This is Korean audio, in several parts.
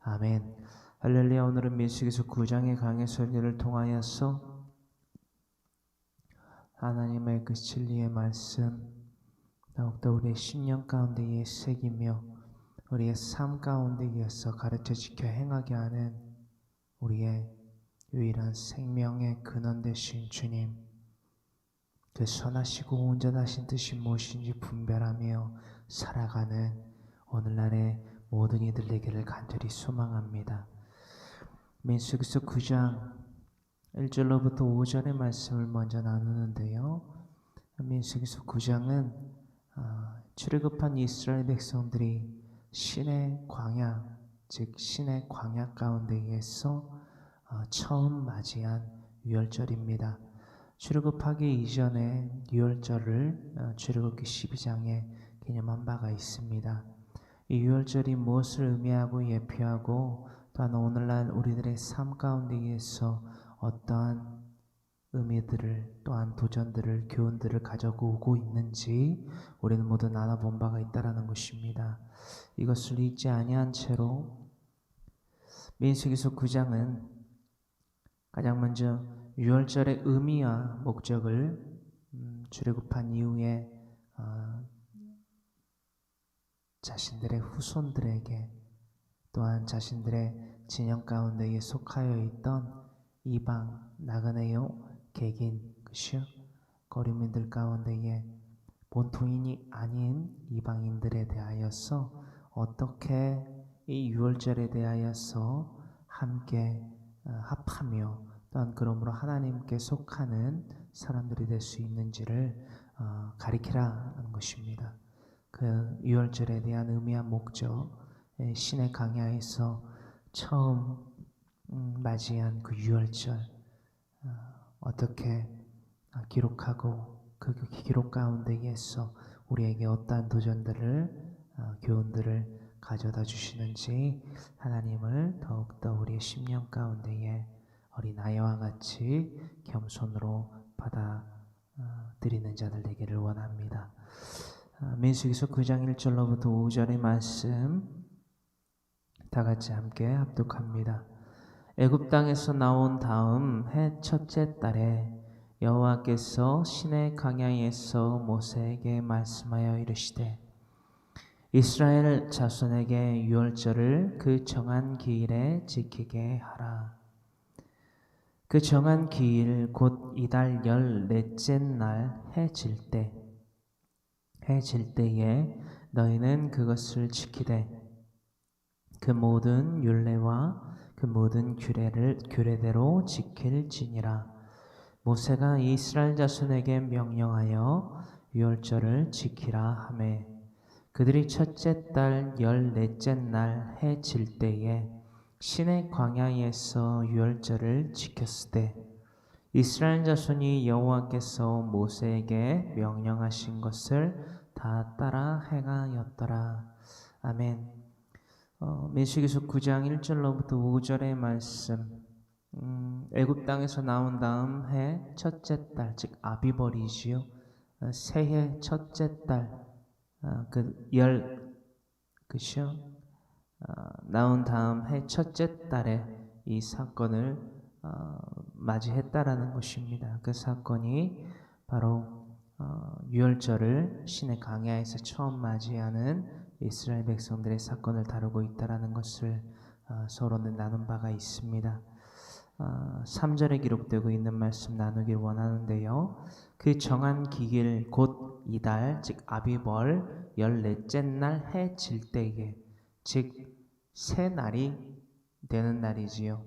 아멘. 할렐루야. 오늘은 민수기서 9장의 강해 설교를 통하여서 하나님의 그 진리의 말씀 더욱더 우리의 심령 가운데에 새기며 우리의 삶 가운데에서 가르쳐 지켜 행하게 하는 우리의 유일한 생명의 근원 되신 주님, 그 선하시고 온전하신 뜻이 무엇인지 분별하며 살아가는 오늘날의 모든 이들 되기를 간절히 소망합니다. 민수기서 9장 1절로부터 5절의 말씀을 먼저 나누는데요. 민수기서 9장은 출애굽한 이스라엘 백성들이 신의 광야, 즉 신의 광야 가운데에서 처음 맞이한 유월절입니다. 출애굽하기 이전에 유월절을 출애굽기 12장에 기념한 바가 있습니다. 이 유월절이 무엇을 의미하고 예표하고 또한 오늘날 우리들의 삶 가운데에서 어떠한 의미들을 또한 도전들을 교훈들을 가져오고 있는지 우리는 모두 나눠본 바가 있다라는 것입니다. 이것을 잊지 아니한 채로 민수기서 9장은 가장 먼저 유월절의 의미와 목적을 출애굽한 이후에 자신들의 후손들에게 또한 자신들의 진영 가운데에 속하여 있던 이방 나그네요 객인 그시요 거류민들 가운데에 본토인이 아닌 이방인들에 대하여서 어떻게 이 유월절에 대하여서 함께 합하며 또한 그러므로 하나님께 속하는 사람들이 될 수 있는지를 가리키라는 것입니다. 그 유월절에 대한 의미와 목적, 신의 강야에서 처음 맞이한 그 유월절 어떻게 기록하고 그 기록 가운데에서 우리에게 어떠한 도전들을 교훈들을 가져다 주시는지 하나님을 더욱더 우리의 심령 가운데에 어린아이와 같이 겸손으로 받아들이는 자들 되기를 원합니다. 민수기서 9장 1절로부터 5절의 말씀 다 같이 함께 합독합니다. 애굽 땅에서 나온 다음 해 첫째 달에 여호와께서 시내 광야에서 모세에게 말씀하여 이르시되 이스라엘 자손에게 유월절을 그 정한 기일에 지키게 하라. 그 정한 기일 곧 이달 14째 날 해 질 때에 너희는 그것을 지키되 그 모든 율례와 그 모든 규례대로 지킬지니라. 모세가 이스라엘 자손에게 명령하여 유월절을 지키라 하매 그들이 첫째 달 14째 날 해 질 때에 시내 광야에서 유월절을 지켰으되 이스라엘 자손이 여호와께서 모세에게 명령하신 것을 다 따라 행하였더라. 아멘. 민수기서 9장 1절로부터 5절의 말씀 애굽 땅에서 나온 다음 해 첫째 달, 즉 아비벌이지요. 새해 첫째 달 나온 다음 해 첫째 달에 이 사건을 맞이했다라는 것입니다. 그 사건이 바로 유월절을 신의 광야에서 처음 맞이하는 이스라엘 백성들의 사건을 다루고 있다라는 것을 서로는 나눈 바가 있습니다. 3절에 기록되고 있는 말씀 나누길 원하는데요. 그 정한 기일 곧 이달 즉 아비벌 14째 날 해 질 때에 즉 새 날이 되는 날이지요.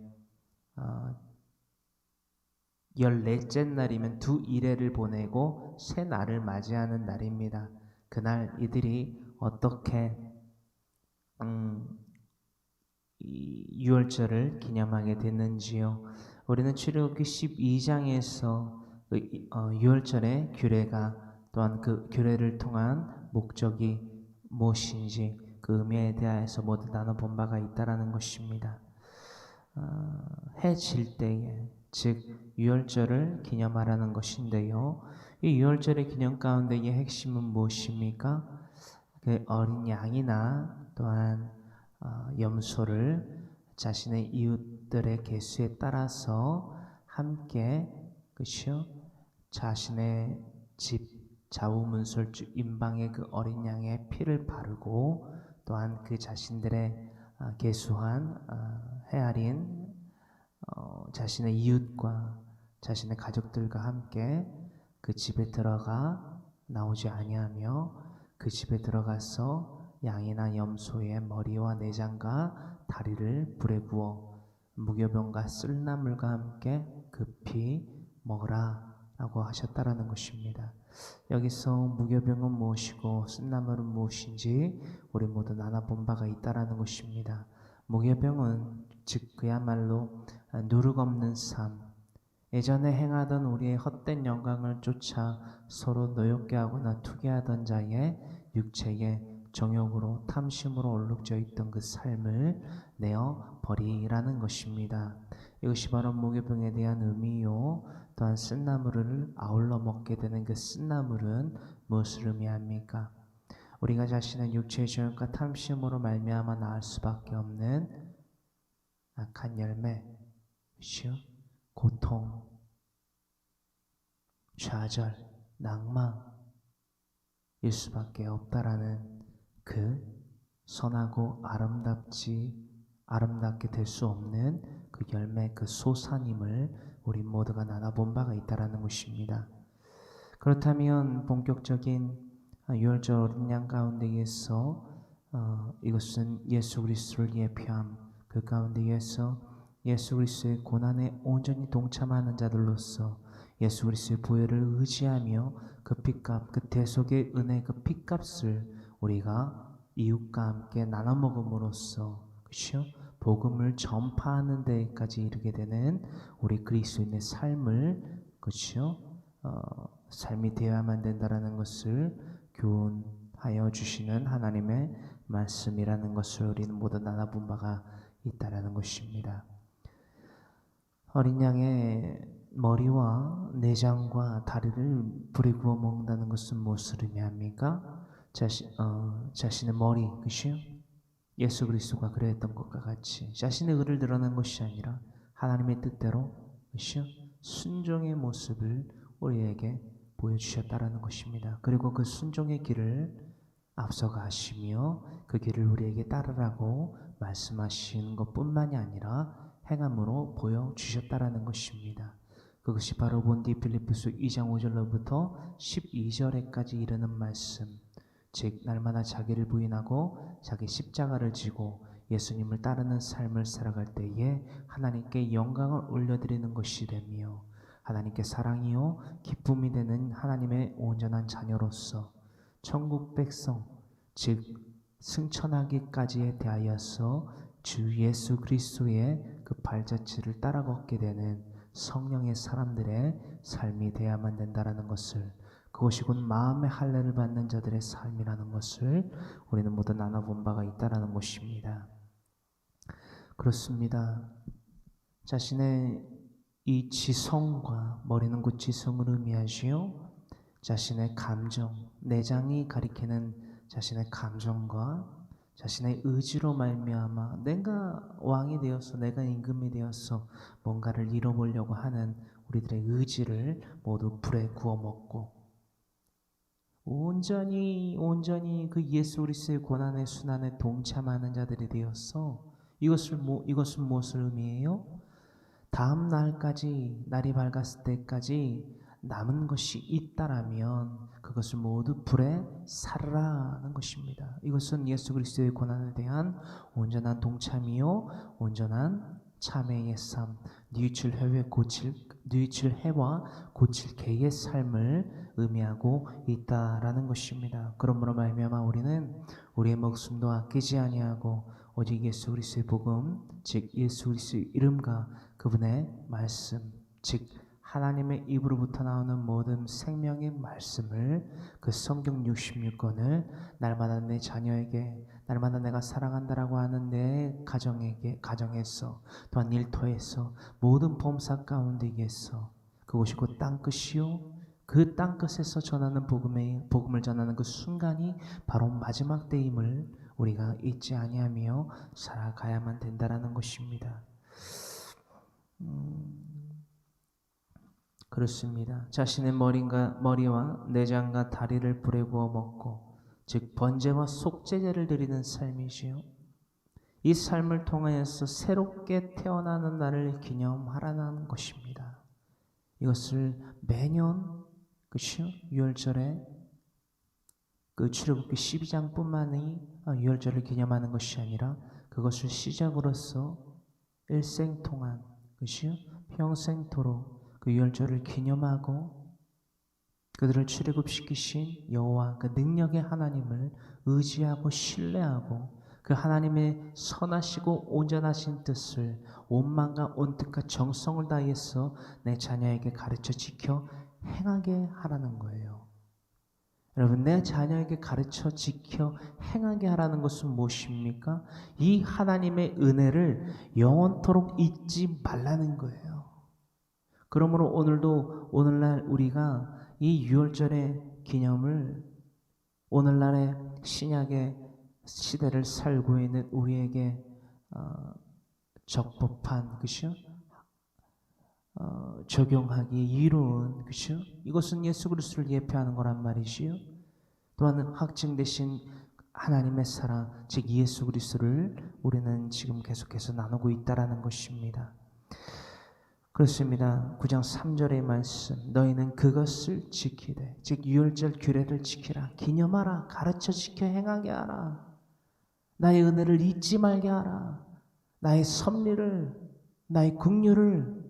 14째 날이면 두 일회를 보내고 새 날을 맞이하는 날입니다. 그날 이들이 어떻게 이 유월절을 기념하게 됐는지요. 우리는 출애굽기 12장에서 유월절의 규례가 또한 그 규례를 통한 목적이 무엇인지 그 의미에 대해서 모두 나눠본 바가 있다라는 것입니다. 해 질 때에 즉 유월절을 기념하라는 것인데요. 이 유월절의 기념 가운데의 핵심은 무엇입니까? 그 어린 양이나 또한 염소를 자신의 이웃들의 개수에 따라서 함께 그죠? 자신의 집 좌우문설주 임방의 그 어린 양의 피를 바르고 또한 그 자신들의 계수한 헤아린 자신의 이웃과 자신의 가족들과 함께 그 집에 들어가 나오지 아니하며 그 집에 들어가서 양이나 염소의 머리와 내장과 다리를 불에 구워 무교병과 쓸나물과 함께 급히 먹으라 라고 하셨다라는 것입니다. 여기서 무교병은 무엇이고 쓴나물은 무엇인지 우리 모두 나눠본 바가 있다라는 것입니다. 무교병은 즉 그야말로 누룩없는 삶, 예전에 행하던 우리의 헛된 영광을 쫓아 서로 노엽게 하거나 투기하던 자의 육체의 정욕으로 탐심으로 얼룩져 있던 그 삶을 내어 버리라는 것입니다. 이것이 바로 무교병에 대한 의미요. 또한 쓴나물을 아울러 먹게 되는 그 쓴나물은 무엇을 의미합니까? 우리가 자신의 육체의 정욕과 탐심으로 말미암아 낳을 수밖에 없는 악한 열매, 그렇죠? 고통, 좌절, 낭망일 수밖에 없다라는 그 선하고 아름답게 될 수 없는 그 열매, 그 소산임을 우리 모두가 나눠본 바가 있다라는 것입니다. 그렇다면 본격적인 유월절 어린 양 가운데에서 이것은 예수 그리스도를 예표함, 그 가운데에서 예수 그리스도의 고난에 온전히 동참하는 자들로서 예수 그리스도의 보혈을 의지하며 그 핏값, 그 대속의 은혜, 그 핏값을 우리가 이웃과 함께 나눠 먹음으로써 그렇죠? 복음을 전파하는 데까지 이르게 되는 우리 그리스도인의 삶을 그렇죠? 삶이 되어야만 된다라는 것을 교훈하여 주시는 하나님의 말씀이라는 것을 우리는 모두 나눠본 바가 있다라는 것입니다. 어린 양의 머리와 내장과 다리를 불에 구워 먹는다는 것은 무엇을 의미합니까? 자신의 머리, 그렇죠? 예수 그리스도가 그랬던 것과 같이 자신의 의를 드러낸 것이 아니라 하나님의 뜻대로 그렇죠? 순종의 모습을 우리에게 보여주셨다라는 것입니다. 그리고 그 순종의 길을 앞서가시며 그 길을 우리에게 따르라고 말씀하시는 것뿐만이 아니라 행함으로 보여주셨다라는 것입니다. 그것이 바로 본디 빌립보서 2장 5절로부터 12절에까지 이르는 말씀, 즉 날마다 자기를 부인하고 자기 십자가를 지고 예수님을 따르는 삶을 살아갈 때에 하나님께 영광을 올려드리는 것이 되며 하나님께 사랑이요 기쁨이 되는 하나님의 온전한 자녀로서 천국 백성, 즉 승천하기까지에 대하여서 주 예수 그리스도의 그 발자취를 따라 걷게 되는 성령의 사람들의 삶이 되어야만 된다라는 것을, 그것이 곧 마음의 할례를 받는 자들의 삶이라는 것을 우리는 모두 나눠본 바가 있다라는 것입니다. 그렇습니다. 자신의 이 지성과, 머리는 곧 지성을 의미하지요. 자신의 감정, 내장이 가리키는 자신의 감정과 자신의 의지로 말미암아 내가 왕이 되어서, 내가 임금이 되어서 뭔가를 이뤄보려고 하는 우리들의 의지를 모두 불에 구워 먹고 온전히 그 예수 그리스도의 고난의 순환에 동참하는 자들이 되어서 이것은 무엇을 의미해요? 다음 날까지, 날이 밝았을 때까지 남은 것이 있다라면 그것을 모두 불에 살라는 것입니다. 이것은 예수 그리스도의 고난에 대한 온전한 동참이요 온전한 참회의 삶, 뉘우칠 해와 고칠 개의 삶을 의미하고 있다라는 것입니다. 그러므로 말미암아 우리는 우리의 목숨도 아끼지 아니하고 오직 예수 그리스도의 복음, 즉 예수 그리스도의 이름과 그분의 말씀, 즉 하나님의 입으로부터 나오는 모든 생명의 말씀을, 그 성경 66권을 날마다 내 자녀에게, 날마다 내가 사랑한다라고 하는 내 가정에서, 또한 일터에서, 모든 범사 가운데에서, 그것이 곧 땅끝이요 그 땅끝에서 전하는 복음을 전하는 그 순간이 바로 마지막 때임을 우리가 잊지 아니하며 살아가야만 된다라는 것입니다. 그렇습니다. 자신의 머리와 내장과 다리를 불에 구워 먹고, 즉 번제와 속죄제를 드리는 삶이지요. 이 삶을 통하여서 새롭게 태어나는 날을 기념하라는 것입니다. 이것을 매년 그렇죠? 유월절에 그 출애굽기 12장뿐만이 유월절을 기념하는 것이 아니라 그것을 시작으로서 일생 동안 그렇죠? 평생토록 그 유월절을 기념하고 그들을 출애굽시키신 여호와 그 능력의 하나님을 의지하고 신뢰하고 그 하나님의 선하시고 온전하신 뜻을 온 마음과 온 뜻과 정성을 다해서 내 자녀에게 가르쳐 지켜 행하게 하라는 거예요. 여러분, 내 자녀에게 가르쳐 지켜 행하게 하라는 것은 무엇입니까? 이 하나님의 은혜를 영원토록 잊지 말라는 거예요. 그러므로 오늘날 우리가 이 유월절의 기념을 오늘날의 신약의 시대를 살고 있는 우리에게 적법한 그죠? 적용하기 이로운 그죠? 이것은 예수 그리스도를 예표하는 거란 말이지요. 또한 확증되신 하나님의 사랑, 즉 예수 그리스도를 우리는 지금 계속해서 나누고 있다라는 것입니다. 그렇습니다. 9장 3절의 말씀, 너희는 그것을 지키되, 즉 유월절 규례를 지키라, 기념하라, 가르쳐 지켜 행하게 하라. 나의 은혜를 잊지 말게 하라. 나의 섭리를, 나의 긍휼을,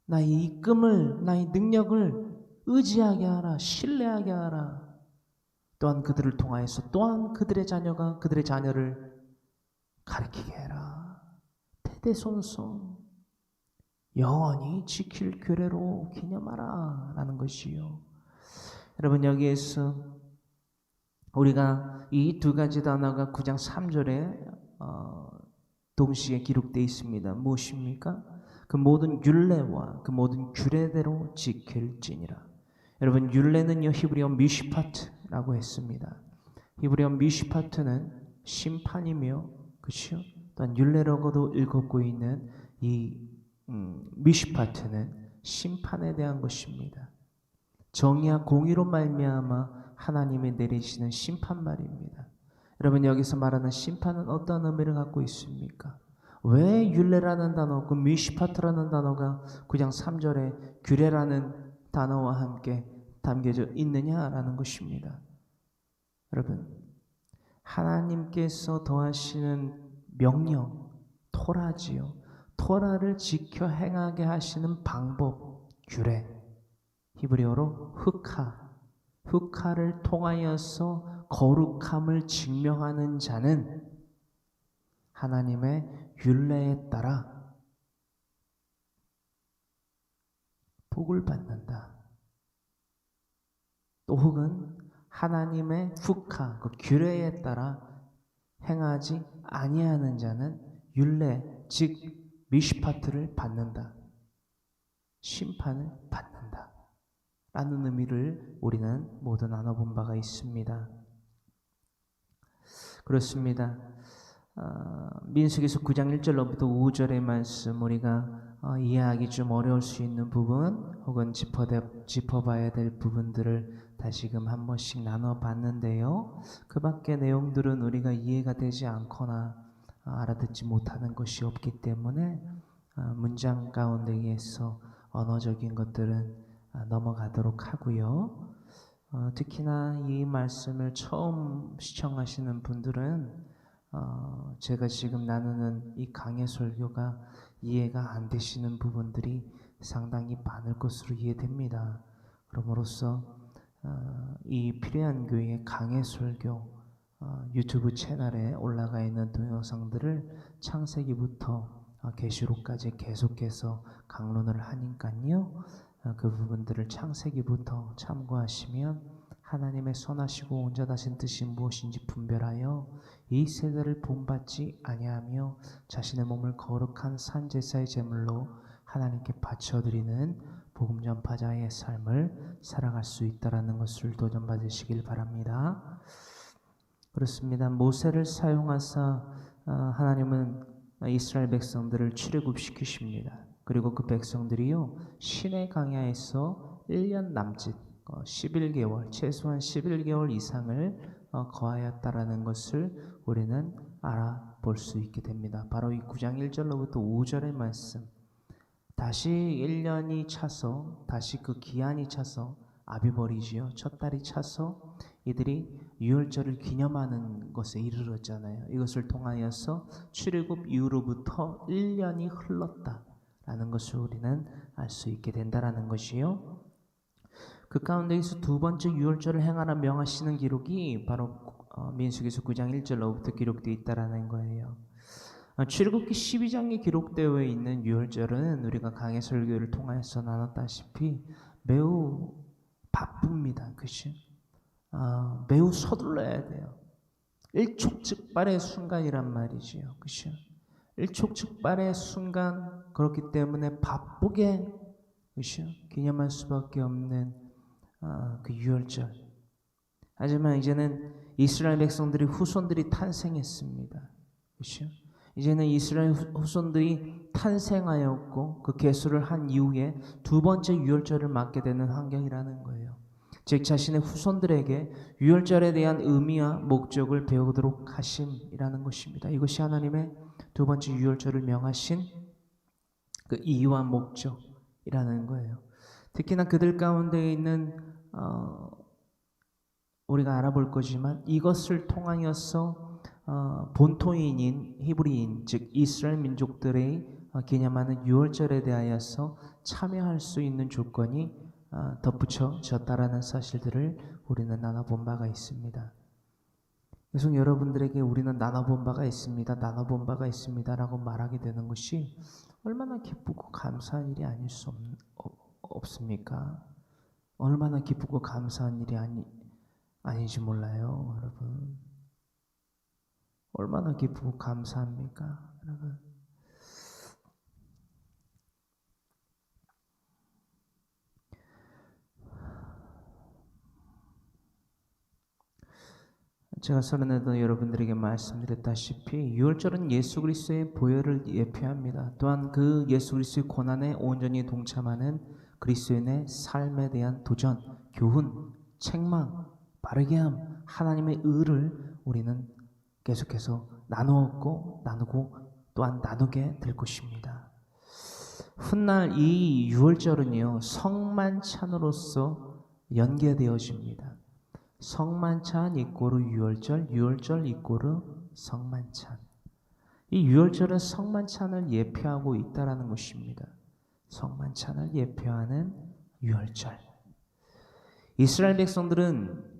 나의 이끔을, 나의 능력을 의지하게 하라, 신뢰하게 하라. 또한 그들을 통하여서 또한 그들의 자녀가 그들의 자녀를 가르치게 해라. 대대손손 영원히 지킬 규례로 기념하라 라는 것이요. 여러분, 여기에서 우리가 이 두 가지 단어가 9장 3절에 동시에 기록되어 있습니다. 무엇입니까? 그 모든 율례와 그 모든 규례대로 지킬지니라. 여러분, 율례는요 히브리어 미시파트라고 했습니다. 히브리어 미시파트는 심판이며 그렇죠? 또한 율례라고도 읽고 있는 이 미시파트는 심판에 대한 것입니다. 정의와 공의로 말미암아 하나님이 내리시는 심판 말입니다. 여러분, 여기서 말하는 심판은 어떤 의미를 갖고 있습니까? 왜 율례라는 단어, 그 미시파트라는 단어가 9장 3절에 규례라는 단어와 함께 담겨져 있느냐라는 것입니다. 여러분, 하나님께서 더하시는 명령, 토라지요. 토라를 지켜 행하게 하시는 방법, 규례, 히브리어로 흑하를 통하여서 거룩함을 증명하는 자는 하나님의 율례에 따라 복을 받는다. 또 혹은 하나님의 그 규례에 따라 행하지 아니하는 자는 율례, 즉 미시파트를 받는다. 심판을 받는다. 라는 의미를 우리는 모두 나눠본 바가 있습니다. 그렇습니다. 민수기서 9장 1절로부터 5절의 말씀 우리가 이해하기 좀 어려울 수 있는 부분 혹은 짚어봐야 될 부분들을 다시금 한 번씩 나눠봤는데요. 그 밖의 내용들은 우리가 이해가 되지 않거나 알아듣지 못하는 것이 없기 때문에 문장 가운데에서 언어적인 것들은 넘어가도록 하고요. 특히나 이 말씀을 처음 시청하시는 분들은 제가 지금 나누는 이 강해 설교가 이해가 안 되시는 부분들이 상당히 많을 것으로 이해됩니다. 그럼으로써 이 필요한 교회의 강해 설교 유튜브 채널에 올라가 있는 동영상들을 창세기부터 계시록까지 계속해서 강론을 하니까요. 그 부분들을 창세기부터 참고하시면 하나님의 선하시고 온전하신 뜻이 무엇인지 분별하여 이 세대를 본받지 아니하며 자신의 몸을 거룩한 산제사의 제물로 하나님께 바쳐드리는 복음 전파자의 삶을 살아갈 수 있다라는 것을 도전받으시길 바랍니다. 그렇습니다. 모세를 사용하사 하나님은 이스라엘 백성들을 출애굽시키십니다. 그리고 그 백성들이요 시내 광야에서 1년 남짓 11개월 최소한 11개월 이상을 거하였다라는 것을 우리는 알아볼 수 있게 됩니다. 바로 이 9장 1절로부터 5절의 말씀. 다시 1년이 차서 다시 그 기한이 차서 아비벌이지요. 첫 달이 차서 이들이 유월절을 기념하는 것에 이르렀잖아요. 이것을 통하여서 출애굽 이후로부터 1년이 흘렀다라는 것을 우리는 알 수 있게 된다라는 것이요. 그 가운데에서 두 번째 유월절을 행하라 명하시는 기록이 바로 민수기서 9장 1절로부터 기록되어 있다라는 거예요. 출애굽기 12장에 기록되어 있는 유월절은 우리가 강해 설교를 통해서 나눴다시피 매우 바쁩니다. 그죠? 매우 서둘러야 돼요. 일촉즉발의 순간이란 말이지요. 그죠? 일촉즉발의 순간, 그렇기 때문에 바쁘게 그죠? 기념할 수밖에 없는 그 유월절. 하지만 이제는 이스라엘 백성들이 후손들이 탄생했습니다. 그죠? 이제는 이스라엘 후손들이 탄생하였고 그 계수를 한 이후에 두 번째 유월절을 맞게 되는 환경이라는 거예요. 즉 자신의 후손들에게 유월절에 대한 의미와 목적을 배우도록 하심이라는 것입니다. 이것이 하나님의 두 번째 유월절을 명하신 그 이유와 목적이라는 거예요. 특히나 그들 가운데 있는 우리가 알아볼 거지만 이것을 통하여서 본토인인 히브리인 즉 이스라엘 민족들의 기념하는 유월절에 대하여서 참여할 수 있는 조건이 덧붙여졌다라는 사실들을 우리는 나눠본 바가 있습니다. 계속 여러분들에게 우리는 나눠본 바가 있습니다. 나눠본 바가 있습니다. 라고 말하게 되는 것이 얼마나 기쁘고 감사한 일이 아닐 수 없습니까? 얼마나 기쁘고 감사한 일이 아닌지 몰라요, 여러분. 얼마나 기쁘고 감사합니까, 여러분? 제가 서른에도 여러분들에게 말씀드렸다시피 유월절은 예수 그리스도의 보혈을 예표합니다. 또한 그 예수 그리스도의 고난에 온전히 동참하는 그리스도인의 삶에 대한 도전, 교훈, 책망, 바르게 함, 하나님의 의를 우리는 계속해서 나누었고 나누고 또한 나누게 될 것입니다. 훗날 이 유월절은요 성만찬으로서 연계되어집니다. 성만찬 이꼬르 유월절, 유월절 이꼬르 성만찬. 이 유월절은 성만찬을 예표하고 있다라는 것입니다. 성만찬을 예표하는 유월절. 이스라엘 백성들은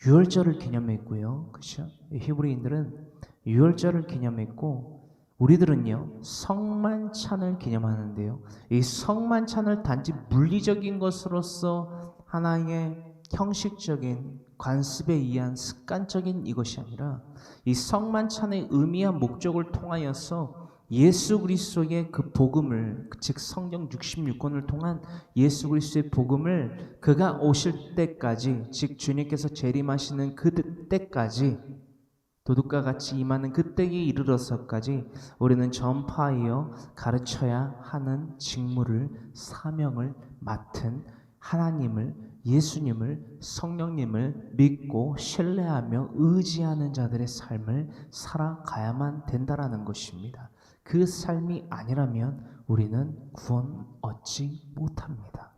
유월절을 기념했고요. 그렇죠? 히브리인들은 유월절을 기념했고 우리들은요. 성만찬을 기념하는데요. 이 성만찬을 단지 물리적인 것으로서 하나의 형식적인 관습에 의한 습관적인 이것이 아니라 이 성만찬의 의미와 목적을 통하여서 예수 그리스도의 그 복음을 즉 성경 66권을 통한 예수 그리스도의 복음을 그가 오실 때까지 즉 주님께서 재림하시는 그 때까지 도둑과 같이 임하는 그때에 이르러서까지 우리는 전파하여 가르쳐야 하는 직무를 사명을 맡은 하나님을 예수님을 성령님을 믿고 신뢰하며 의지하는 자들의 삶을 살아가야만 된다라는 것입니다. 그 삶이 아니라면 우리는 구원 얻지 못합니다.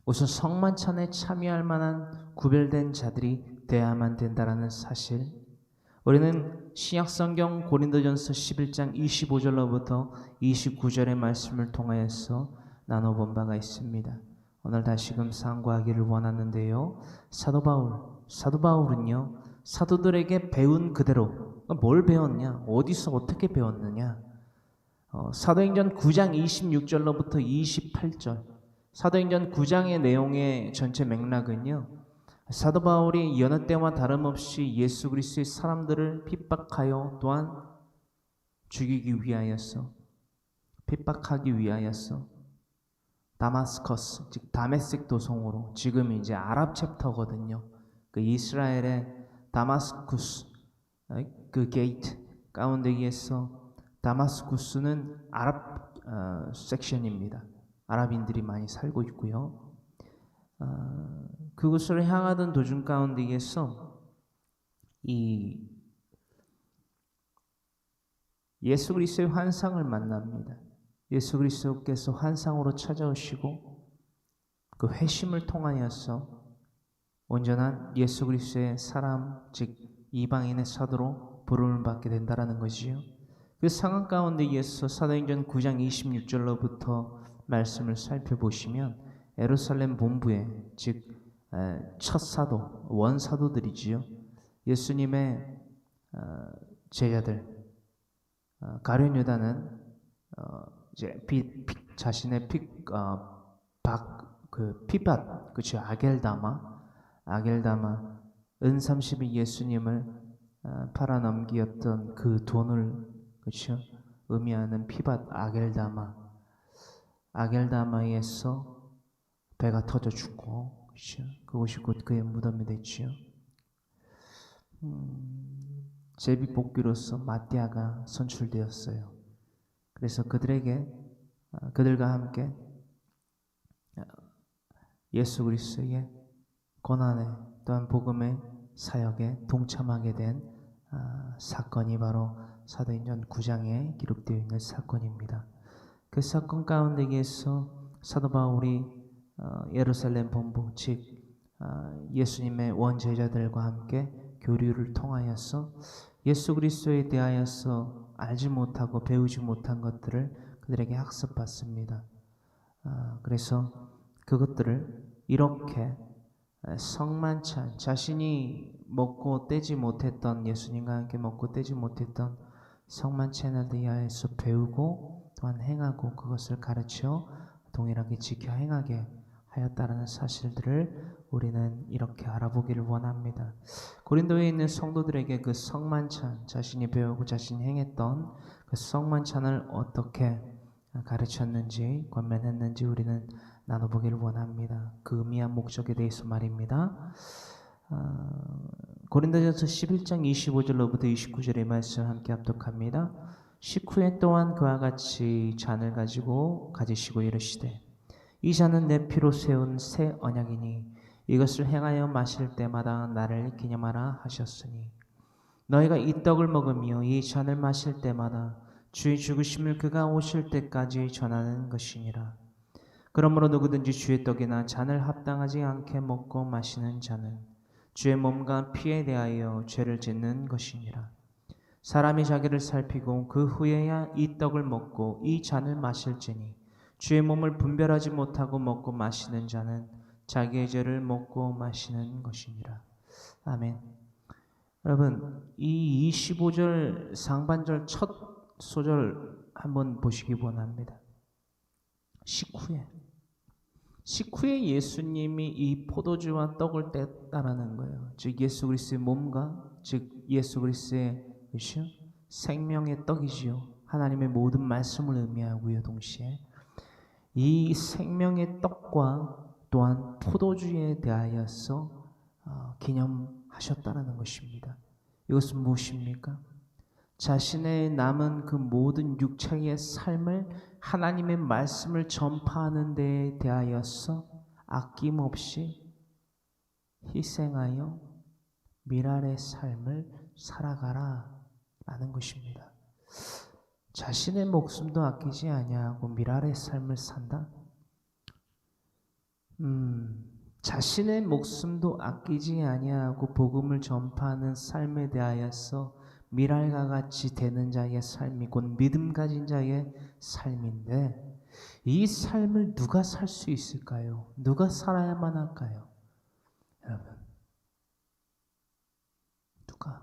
우선 성만찬에 참여할 만한 구별된 자들이 되어야만 된다라는 사실, 우리는 신약성경 고린도전서 11장 25절로부터 29절의 말씀을 통하여서 나눠본 바가 있습니다. 오늘 다시금 상고하기를 원하는데요. 사도 바울은요 사도들에게 배운 그대로 뭘 배웠냐, 어디서 어떻게 배웠느냐, 사도행전 9장 26절로부터 28절, 사도행전 9장의 내용의 전체 맥락은요 사도 바울이 여느 때와 다름없이 예수 그리스도의 사람들을 핍박하여 또한 죽이기 위하여서 핍박하기 위하여서 다마스커스, 즉 다메섹 도성으로, 지금 이제 아랍 챕터거든요. 그 이스라엘의 다마스쿠스, 그 게이트 가운데에서 다마스쿠스는 아랍 섹션입니다. 아랍인들이 많이 살고 있고요. 그곳을 향하던 도중 가운데에서 이 예수 그리스도의 환상을 만납니다. 예수 그리스도께서 환상으로 찾아오시고 그 회심을 통하여서 온전한 예수 그리스도의 사람, 즉 이방인의 사도로 부름을 받게 된다라는 것이요. 그 상황 가운데에서 사도행전 9장 26절로부터 말씀을 살펴보시면 예루살렘 본부에, 즉 첫 사도, 원사도들이지요. 예수님의 제자들, 가룟 유다는 이제 자신의 피밭, 그렇죠, 아겔다마 은 30이 예수님을 팔아넘기었던 그 돈을, 그렇죠, 의미하는 피밭 아겔다마에서 배가 터져 죽고, 그렇죠, 그곳이 곧 그의 무덤이 됐지요. 제비뽑기로서 마띠아가 선출되었어요. 그래서 그들과 함께 예수 그리스도의 고난에, 또한 복음의 사역에 동참하게 된 사건이 바로 사도행전 9장에 기록되어 있는 사건입니다. 그 사건 가운데에서 사도 바울이 예루살렘 본부, 즉 예수님의 원제자들과 함께 교류를 통하여서 예수 그리스도에 대하여서 알지 못하고 배우지 못한 것들을 그들에게 학습받습니다. 그래서 그것들을 이렇게 성만찬, 자신이 먹고 떼지 못했던, 예수님과 함께 먹고 떼지 못했던 성만찬에 대하여서 배우고 또한 행하고 그것을 가르쳐 동일하게 지켜 행하게 하였다라는 사실들을 우리는 이렇게 알아보기를 원합니다. 고린도에 있는 성도들에게 그 성만찬, 자신이 배우고 자신이 행했던 그 성만찬을 어떻게 가르쳤는지, 권면했는지 우리는 나눠보기를 원합니다. 그 의미와 목적에 대해서 말입니다. 고린도전서 11장 25절로부터 29절의 말씀 함께 합독합니다. 식후에 또한 그와 같이 잔을 가지시고 이르시되, 이 잔은 내 피로 세운 새 언약이니 이것을 행하여 마실 때마다 나를 기념하라 하셨으니, 너희가 이 떡을 먹으며 이 잔을 마실 때마다 주의 죽으심을 그가 오실 때까지 전하는 것이니라. 그러므로 누구든지 주의 떡이나 잔을 합당하지 않게 먹고 마시는 자는 주의 몸과 피에 대하여 죄를 짓는 것이니라. 사람이 자기를 살피고 그 후에야 이 떡을 먹고 이 잔을 마실지니, 주의 몸을 분별하지 못하고 먹고 마시는 자는 자기의 죄를 먹고 마시는 것이니라. 아멘. 여러분, 이 25절 상반절 첫 소절 한번 보시기 원합니다. 식후에 예수님이 이 포도주와 떡을 뗐다라는 거예요. 즉 예수 그리스도의 몸과, 즉 예수 그리스도의 생명의 떡이지요. 하나님의 모든 말씀을 의미하고요. 동시에 이 생명의 떡과 또한 포도주에 대하여서 기념하셨다라는 것입니다. 이것은 무엇입니까? 자신의 남은 그 모든 육체의 삶을 하나님의 말씀을 전파하는 데에 대하여서 아낌없이 희생하여 미랄의 삶을 살아가라 라는 것입니다. 자신의 목숨도 아끼지 아니하고 미랄의 삶을 산다? 자신의 목숨도 아끼지 아니하고 복음을 전파하는 삶에 대하여서 미랄과 같이 되는 자의 삶이 곧 믿음 가진 자의 삶인데, 이 삶을 누가 살 수 있을까요? 누가 살아야만 할까요? 여러분, 누가?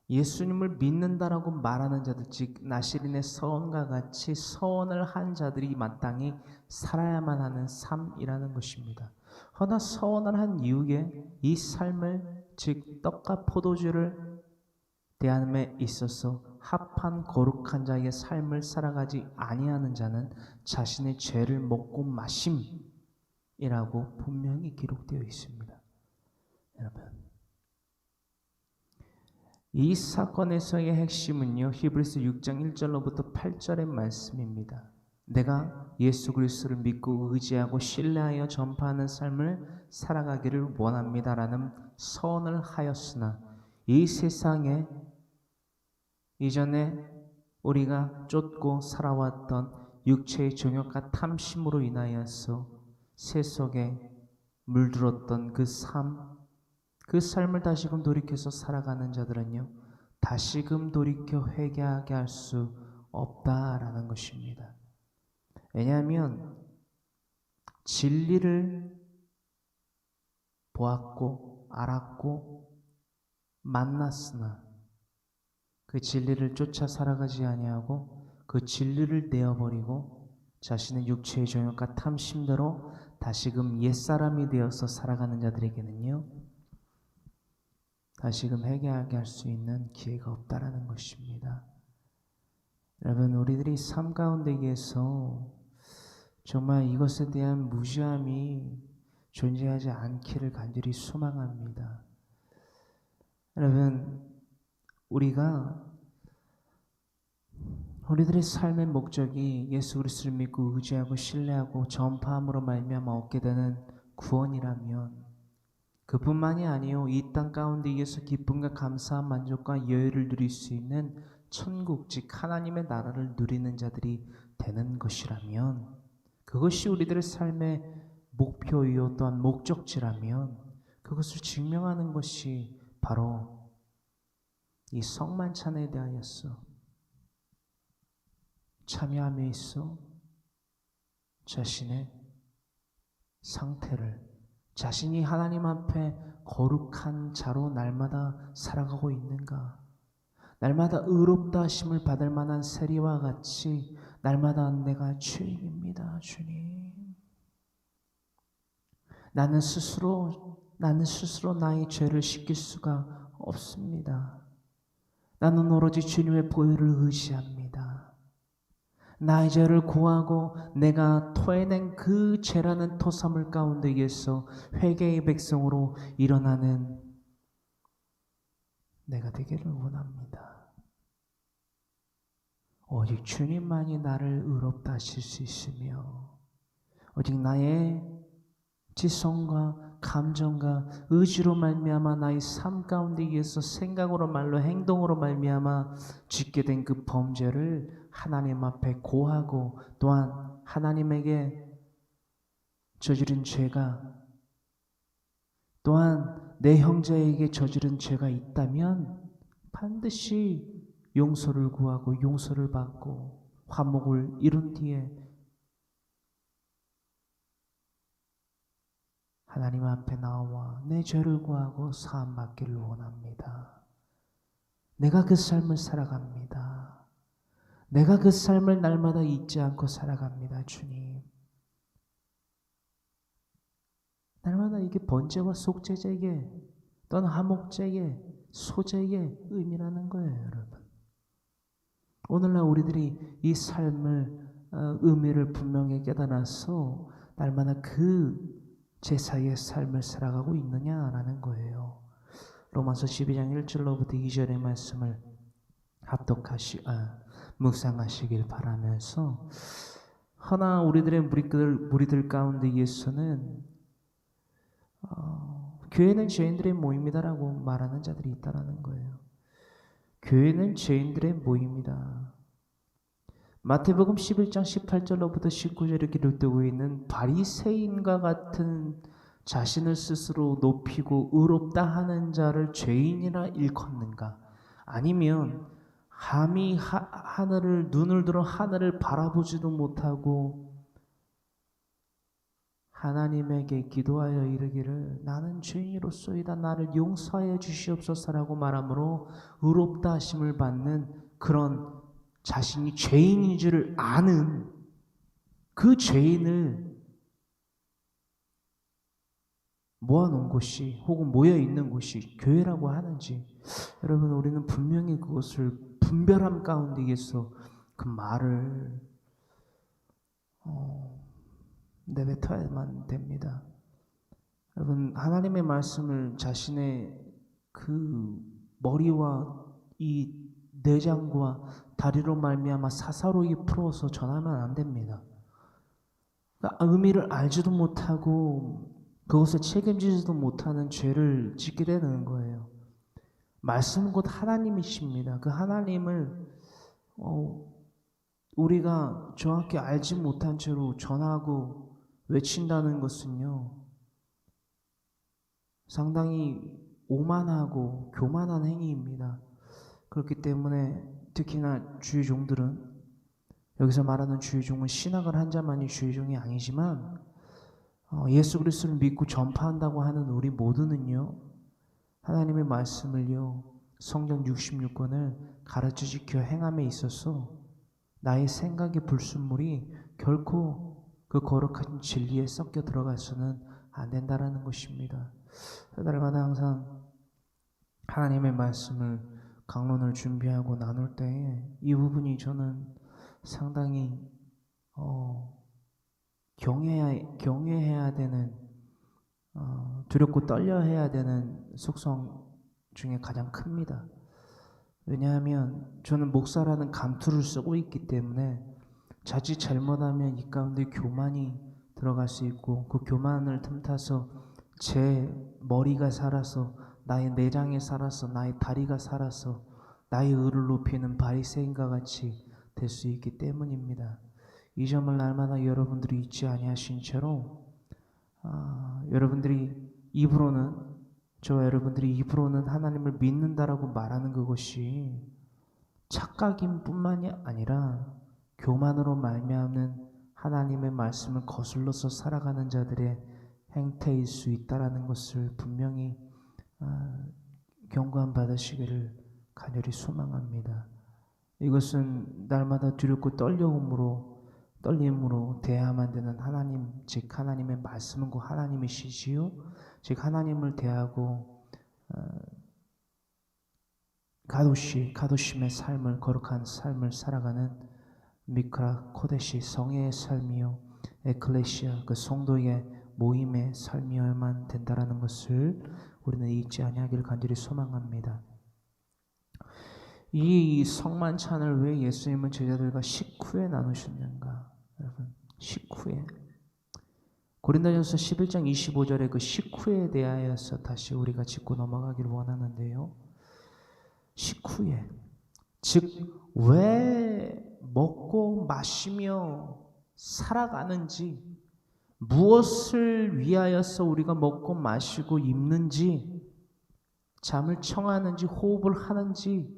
예수님을 믿는다라고 말하는 자들, 즉 나시린의 서원과 같이 서원을 한 자들이 마땅히 살아야만 하는 삶이라는 것입니다. 허나 서원을 한 이후에 이 삶을, 즉 떡과 포도주를 대함에 있어서 합한 거룩한 자의 삶을 살아가지 아니하는 자는 자신의 죄를 먹고 마심이라고 분명히 기록되어 있습니다. 여러분, 이 사건에서의 핵심은요, 히브리서 6장 1절로부터 8절의 말씀입니다. 내가 예수 그리스도를 믿고 의지하고 신뢰하여 전파하는 삶을 살아가기를 원합니다라는 선언을 하였으나 이 세상에 이전에 우리가 쫓고 살아왔던 육체의 정욕과 탐심으로 인하여서 세속에 물들었던 그 삶을 다시금 돌이켜서 살아가는 자들은요, 다시금 돌이켜 회개하게 할 수 없다라는 것입니다. 왜냐하면 진리를 보았고 알았고 만났으나 그 진리를 쫓아 살아가지 아니하고 그 진리를 내어버리고 자신의 육체의 정욕과 탐심대로 다시금 옛사람이 되어서 살아가는 자들에게는요, 다시금 회개하게 할 수 있는 기회가 없다라는 것입니다. 여러분, 우리들이 삶 가운데에서 정말 이것에 대한 무지함이 존재하지 않기를 간절히 소망합니다. 여러분, 우리들의 삶의 목적이 예수 그리스도를 믿고 의지하고 신뢰하고 전파함으로 말미암아 얻게 되는 구원이라면, 그뿐만이 아니요, 이 땅 가운데에서 기쁨과 감사한 만족과 여유를 누릴 수 있는 천국, 즉 하나님의 나라를 누리는 자들이 되는 것이라면, 그것이 우리들의 삶의 목표이요 또한 목적지라면, 그것을 증명하는 것이 바로 이 성만찬에 대하여서 참여함에 있어 자신의 상태를, 자신이 하나님 앞에 거룩한 자로 날마다 살아가고 있는가, 날마다 의롭다 하심을 받을 만한 세리와 같이 날마다 내가 죄인입니다, 주님. 나는 스스로 나의 죄를 씻길 수가 없습니다. 나는 오로지 주님의 보혈을 의지합니다. 나의 죄를 구하고 내가 토해낸 그 죄라는 토사물 가운데에서 회개의 백성으로 일어나는 내가 되기를 원합니다. 오직 주님만이 나를 의롭다 하실 수 있으며, 오직 나의 지성과 감정과 의지로 말미암아 나의 삶 가운데에서 생각으로 말로 행동으로 말미암아 짓게 된 그 범죄를 하나님 앞에 고하고, 또한 하나님에게 저지른 죄가, 또한 내 형제에게 저지른 죄가 있다면 반드시 용서를 구하고 용서를 받고 화목을 이룬 뒤에 하나님 앞에 나와 내 죄를 구하고 사함 받기를 원합니다. 내가 그 삶을 살아갑니다. 내가 그 삶을 날마다 잊지 않고 살아갑니다, 주님. 날마다 이게 번제와 속죄제의 또는 하목제의 소제의 의미라는 거예요, 여러분. 오늘날 우리들이 이 삶을 의미를 분명히 깨달아서 날마다 그 제사의 삶을 살아가고 있느냐라는 거예요. 로마서 12장 1절로부터 2절의 말씀을 묵상하시길 바라면서, 허나 우리들의 무리들 가운데에서는 교회는 죄인들의 모임이다라고 말하는 자들이 있다라는 거예요. 교회는 죄인들의 모임이다. 마태복음 11장 18절로부터 19절에 기록되고 있는 바리새인과 같은 자신을 스스로 높이고 의롭다 하는 자를 죄인이라 일컫는가? 아니면 감히 눈을 들어 하늘을 바라보지도 못하고 하나님에게 기도하여 이르기를 나는 죄인으로소이다, 나를 용서하여 주시옵소서라고 말함으로 의롭다 하심을 받는, 그런 자신이 죄인인 줄을 아는 그 죄인을 모아놓은 곳이, 혹은 모여있는 곳이 교회라고 하는지, 여러분, 우리는 분명히 그것을 분별함 가운데에서 그 말을 내뱉어야만 됩니다. 여러분, 하나님의 말씀을 자신의 그 머리와 이 내장과 다리로 말미암아 사사로이 풀어서 전하면 안 됩니다. 그러니까 의미를 알지도 못하고 그것을 책임지지도 못하는 죄를 짓게 되는 거예요. 말씀은 곧 하나님이십니다. 그 하나님을 우리가 정확히 알지 못한 채로 전하고 외친다는 것은요, 상당히 오만하고 교만한 행위입니다. 그렇기 때문에 특히나 주의 종들은, 여기서 말하는 주의 종은 신학을 한 자만이 주의 종이 아니지만 예수 그리스도를 믿고 전파한다고 하는 우리 모두는요, 하나님의 말씀을요, 성경 66권을 가르쳐 지켜 행함에 있어서 나의 생각의 불순물이 결코 그 거룩한 진리에 섞여 들어가서는 안 된다라는 것입니다. 날마다 항상 하나님의 말씀을 강론을 준비하고 나눌 때에 이 부분이 저는 상당히 경외해야 되는, 두렵고 떨려해야 되는 속성 중에 가장 큽니다. 왜냐하면 저는 목사라는 감투를 쓰고 있기 때문에 자칫 잘못하면 이 가운데 교만이 들어갈 수 있고, 그 교만을 틈타서 제 머리가 살아서, 나의 내장에 살아서, 나의 다리가 살아서 나의 의를 높이는 바리새인과 같이 될 수 있기 때문입니다. 이 점을 날마다 여러분들이 잊지 아니하신 채로 여러분들이 입으로는, 저와 여러분들이 입으로는 하나님을 믿는다라고 말하는 그것이 착각임 뿐만이 아니라 교만으로 말미암는 하나님의 말씀을 거슬러서 살아가는 자들의 행태일 수 있다라는 것을 분명히 경고함 받으시기를 간절히 소망합니다. 이것은 날마다 두렵고 떨림으로 대해야만 되는 하나님, 즉 하나님의 말씀은 곧 하나님이시지요. 즉 하나님을 대하고 가도심의 삶을, 거룩한 삶을 살아가는 미크라 코데시 성회의 삶이요, 에클레시아 그 성도의 모임의 삶이어야만 된다라는 것을 우리는 잊지 아니하기를 간절히 소망합니다. 이 성만찬을 왜 예수님은 제자들과 식후에 나누셨는가? 여러분, 식후에, 고린도전서 11장 25절의 그 식후에 대하여서 다시 우리가 짚고 넘어가기를 원하는데요, 식후에, 즉 왜 먹고 마시며 살아가는지, 무엇을 위하여서 우리가 먹고 마시고 입는지, 잠을 청하는지 호흡을 하는지,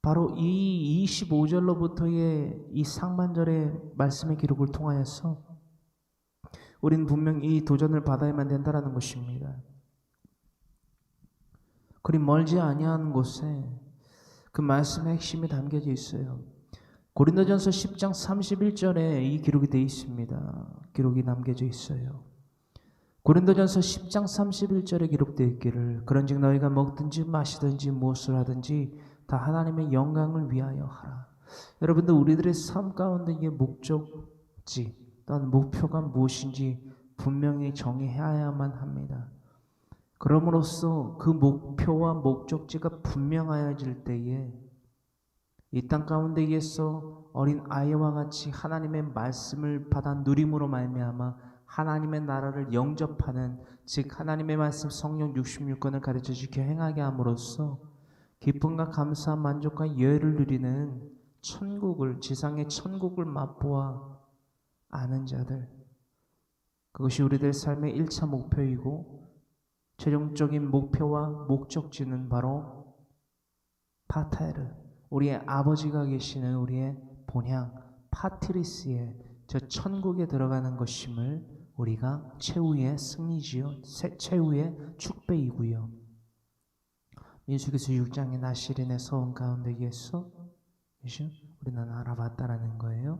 바로 이 25절로부터의 이 상반절의 말씀의 기록을 통하여서 우리는 분명히 이 도전을 받아야만 된다는 것입니다. 그리 멀지 아니한 곳에 그 말씀의 핵심이 담겨져 있어요. 고린도전서 10장 31절에 이 기록이 되어 있습니다. 기록이 남겨져 있어요. 고린도전서 10장 31절에 기록되어 있기를, 그런즉 너희가 먹든지 마시든지 무엇을 하든지 다 하나님의 영광을 위하여 하라. 여러분들, 우리들의 삶 가운데의 목적지 또는 목표가 무엇인지 분명히 정의해야만 합니다. 그럼으로써 그 목표와 목적지가 분명하여질 때에 이 땅 가운데에서 어린 아이와 같이 하나님의 말씀을 받아 누림으로 말미암아 하나님의 나라를 영접하는, 즉 하나님의 말씀 성령 66권을 가르쳐 지켜 행하게 함으로써 기쁨과 감사, 만족과 여유를 누리는 천국을, 지상의 천국을 맛보아 아는 자들, 그것이 우리들 삶의 1차 목표이고, 최종적인 목표와 목적지는 바로 파타에르, 우리의 아버지가 계시는 우리의 본향 파트리스의 저 천국에 들어가는 것임을 우리가 최후의 승리지요, 최후의 축배이고요. 민수기서 6장의 나시린의 서원 가운데에서 우리는 알아봤다라는 거예요.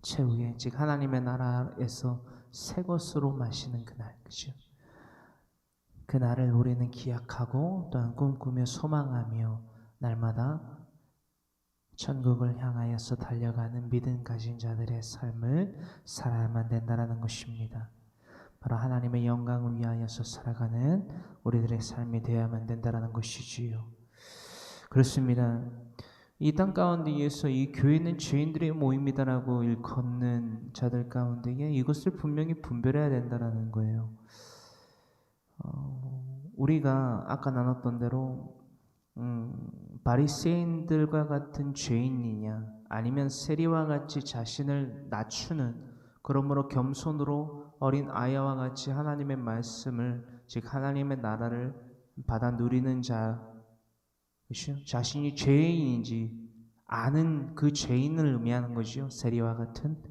최후의, 즉 하나님의 나라에서 새 것으로 마시는 그날, 그죠? 그날을 우리는 기약하고 또한 꿈꾸며 소망하며 날마다 천국을 향하여서 달려가는 믿음 가진 자들의 삶을 살아야만 된다는 것입니다. 바로 하나님의 영광을 위하여서 살아가는 우리들의 삶이 되어야만 된다는 것이지요. 그렇습니다. 이 땅 가운데에서 이 교회는 죄인들의 모임이다라고 일컫는 자들 가운데에 이것을 분명히 분별해야 된다는 거예요. 우리가 아까 나눴던 대로 바리새인들과 같은 죄인이냐, 아니면 세리와 같이 자신을 낮추는, 그러므로 겸손으로 어린 아이와 같이 하나님의 말씀을, 즉 하나님의 나라를 받아 누리는 자, 자신이 죄인인지 아는 그 죄인을 의미하는 거죠. 세리와 같은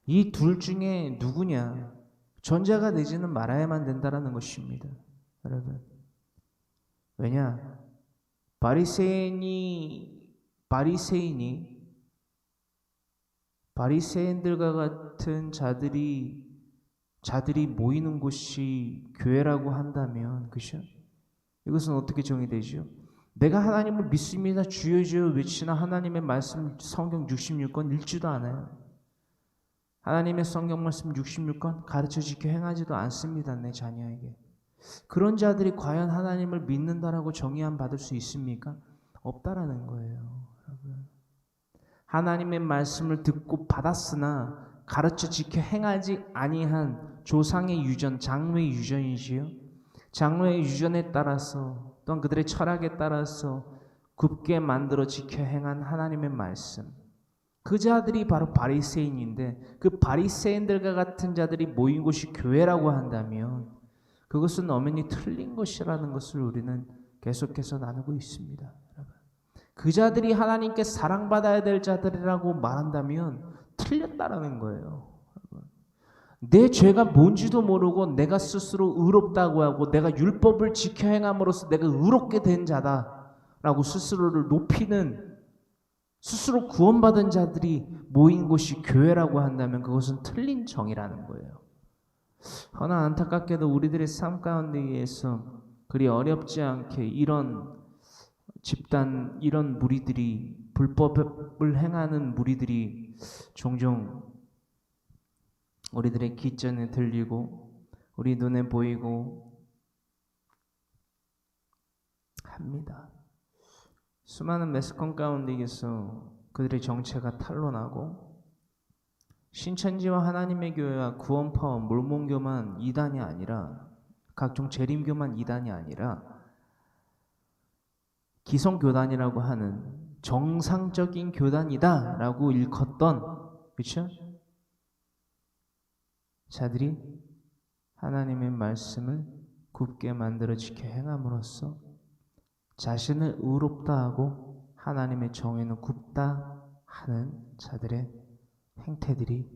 이 둘 중에 누구냐, 전자가 되지는 말아야만 된다는 것입니다. 여러분, 왜냐, 바리새인들과 같은 자들이 모이는 곳이 교회라고 한다면, 그죠? 이것은 어떻게 정의되죠? 내가 하나님을 믿습니다, 주여 주여 외치나 하나님의 말씀 성경 66권 읽지도 않아요. 하나님의 성경 말씀 66권 가르쳐 지켜 행하지도 않습니다, 내 자녀에게. 그런 자들이 과연 하나님을 믿는다라고 정의함 받을 수 있습니까? 없다라는 거예요. 여러분, 하나님의 말씀을 듣고 받았으나 가르쳐 지켜 행하지 아니한 조상의 유전, 장로의 유전이지요. 장로의 유전에 따라서 또한 그들의 철학에 따라서 굽게 만들어 지켜 행한 하나님의 말씀, 그 자들이 바로 바리새인인데, 그 바리새인들과 같은 자들이 모인 곳이 교회라고 한다면 그것은 엄연히 틀린 것이라는 것을 우리는 계속해서 나누고 있습니다. 그 자들이 하나님께 사랑받아야 될 자들이라고 말한다면 틀렸다라는 거예요. 내 죄가 뭔지도 모르고 내가 스스로 의롭다고 하고 내가 율법을 지켜 행함으로써 내가 의롭게 된 자다라고 스스로를 높이는, 스스로 구원받은 자들이 모인 곳이 교회라고 한다면 그것은 틀린 정의라는 거예요. 허나 안타깝게도 우리들의 삶 가운데에서 그리 어렵지 않게 이런 집단, 이런 무리들이, 불법을 행하는 무리들이 종종 우리들의 귓전에 들리고 우리 눈에 보이고 합니다. 수많은 매스컴 가운데에서 그들의 정체가 탄로나고, 신천지와 하나님의 교회와 구원파와 몰몬교만 이단이 아니라, 각종 재림교만 이단이 아니라 기성교단이라고 하는 정상적인 교단이다라고 일컫던, 그렇죠? 자들이 하나님의 말씀을 굽게 만들어 지켜 행함으로써 자신을 의롭다 하고 하나님의 정의는 굽다 하는 자들의 행태들이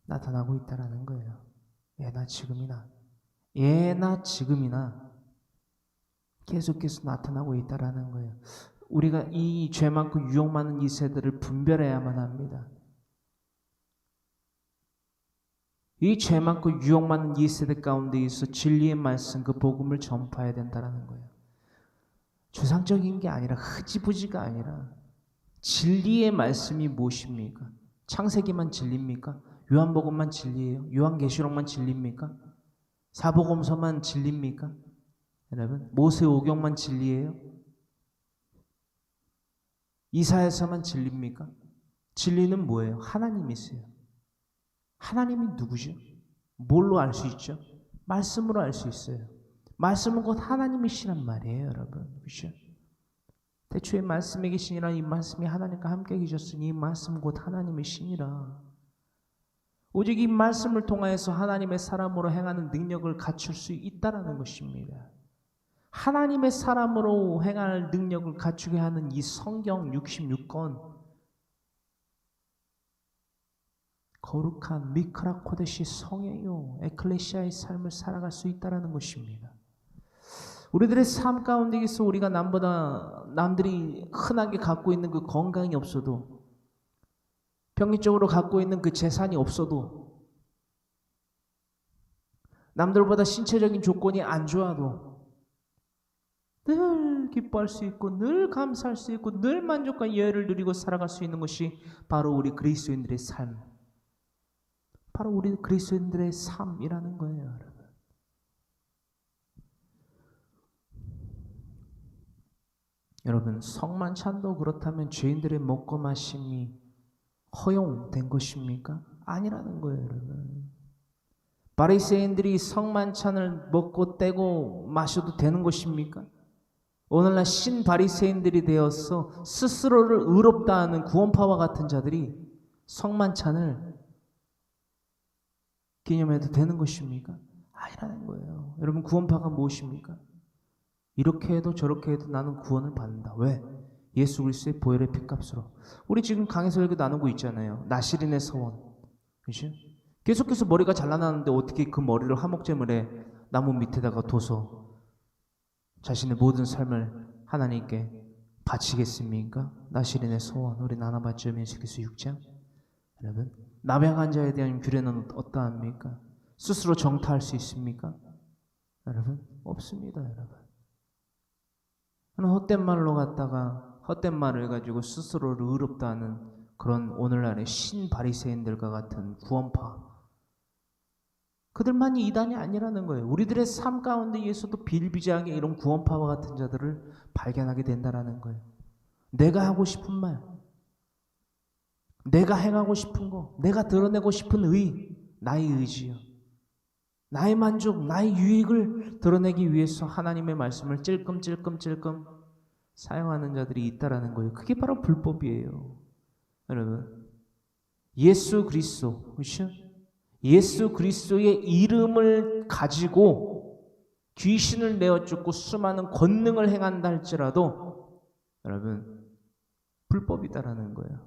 나타나고 있다는 거예요. 예나 지금이나 계속해서 나타나고 있다는 거예요. 우리가 이 죄 많고 유혹 많은 이 세대를 분별해야만 합니다. 이 죄 많고 유혹 많은 이 세대 가운데에서 진리의 말씀, 그 복음을 전파해야 된다는 거예요. 추상적인 게 아니라, 흐지부지가 아니라 진리의 말씀이 무엇입니까? 창세기만 진리입니까? 요한복음만 진리예요? 요한계시록만 진리입니까? 사복음서만 진리입니까? 여러분, 모세오경만 진리예요? 이사야서만 진리입니까? 진리는 뭐예요? 하나님이세요. 하나님이 누구죠? 뭘로 알 수 있죠? 말씀으로 알 수 있어요. 말씀은 곧 하나님이시란 말이에요, 여러분. 그렇죠? 태초에 말씀에 계시니라, 이 말씀이 하나님과 함께 계셨으니 이 말씀은 곧 하나님이시니라. 오직 이 말씀을 통하여서 하나님의 사람으로 행하는 능력을 갖출 수 있다라는 것입니다. 하나님의 사람으로 행할 능력을 갖추게 하는 이 성경 66권, 거룩한 미크라 코데시 성회요, 에클레시아의 삶을 살아갈 수 있다라는 것입니다. 우리들의 삶 가운데에서 우리가 남들이 흔하게 갖고 있는 그 건강이 없어도, 평균적으로 갖고 있는 그 재산이 없어도, 남들보다 신체적인 조건이 안 좋아도 늘 기뻐할 수 있고 늘 감사할 수 있고 늘 만족과 여유를 누리고 살아갈 수 있는 것이 바로 우리 그리스도인들의 삶, 바로 우리 그리스도인들의 삶이라는 거예요, 여러분. 여러분, 성만찬도 그렇다면 죄인들의 먹고 마심이 허용된 것입니까? 아니라는 거예요, 여러분. 바리새인들이 성만찬을 먹고 떼고 마셔도 되는 것입니까? 오늘날 신바리새인들이 되어서 스스로를 의롭다 하는 구원파와 같은 자들이 성만찬을 기념해도 되는 것입니까? 아니라는 거예요. 여러분, 구원파가 무엇입니까? 이렇게 해도 저렇게 해도 나는 구원을 받는다. 왜? 예수 그리스도의 보혈의 피값으로. 우리 지금 강에서 이렇게 나누고 있잖아요. 나시린의 서원. 그렇죠? 계속해서 머리가 잘라나는데 어떻게 그 머리를 화목제물에 나무 밑에다가 둬서 자신의 모든 삶을 하나님께 바치겠습니까? 나시린의 소원, 우리 나눠봤죠? 민수기서 6장. 여러분, 남양한 자에 대한 규례는 어떠합니까? 스스로 정타할 수 있습니까? 여러분, 없습니다, 여러분. 헛된 말로 갖다가 헛된 말을 가지고 스스로를 의롭다 하는 그런 오늘날의 신바리새인들과 같은 구원파, 그들만이 이단이 아니라는 거예요. 우리들의 삶 가운데에서도 비일비재하게 이런 구원파와 같은 자들을 발견하게 된다라는 거예요. 내가 하고 싶은 말, 내가 행하고 싶은 거, 내가 드러내고 싶은 나의 의지요. 나의 만족, 나의 유익을 드러내기 위해서 하나님의 말씀을 찔끔찔끔 사용하는 자들이 있다라는 거예요. 그게 바로 불법이에요. 여러분, 예수 그리스도, 그렇죠? 예수 그리스도의 이름을 가지고 귀신을 내어쫓고 수많은 권능을 행한다 할지라도 여러분, 불법이다라는 거예요.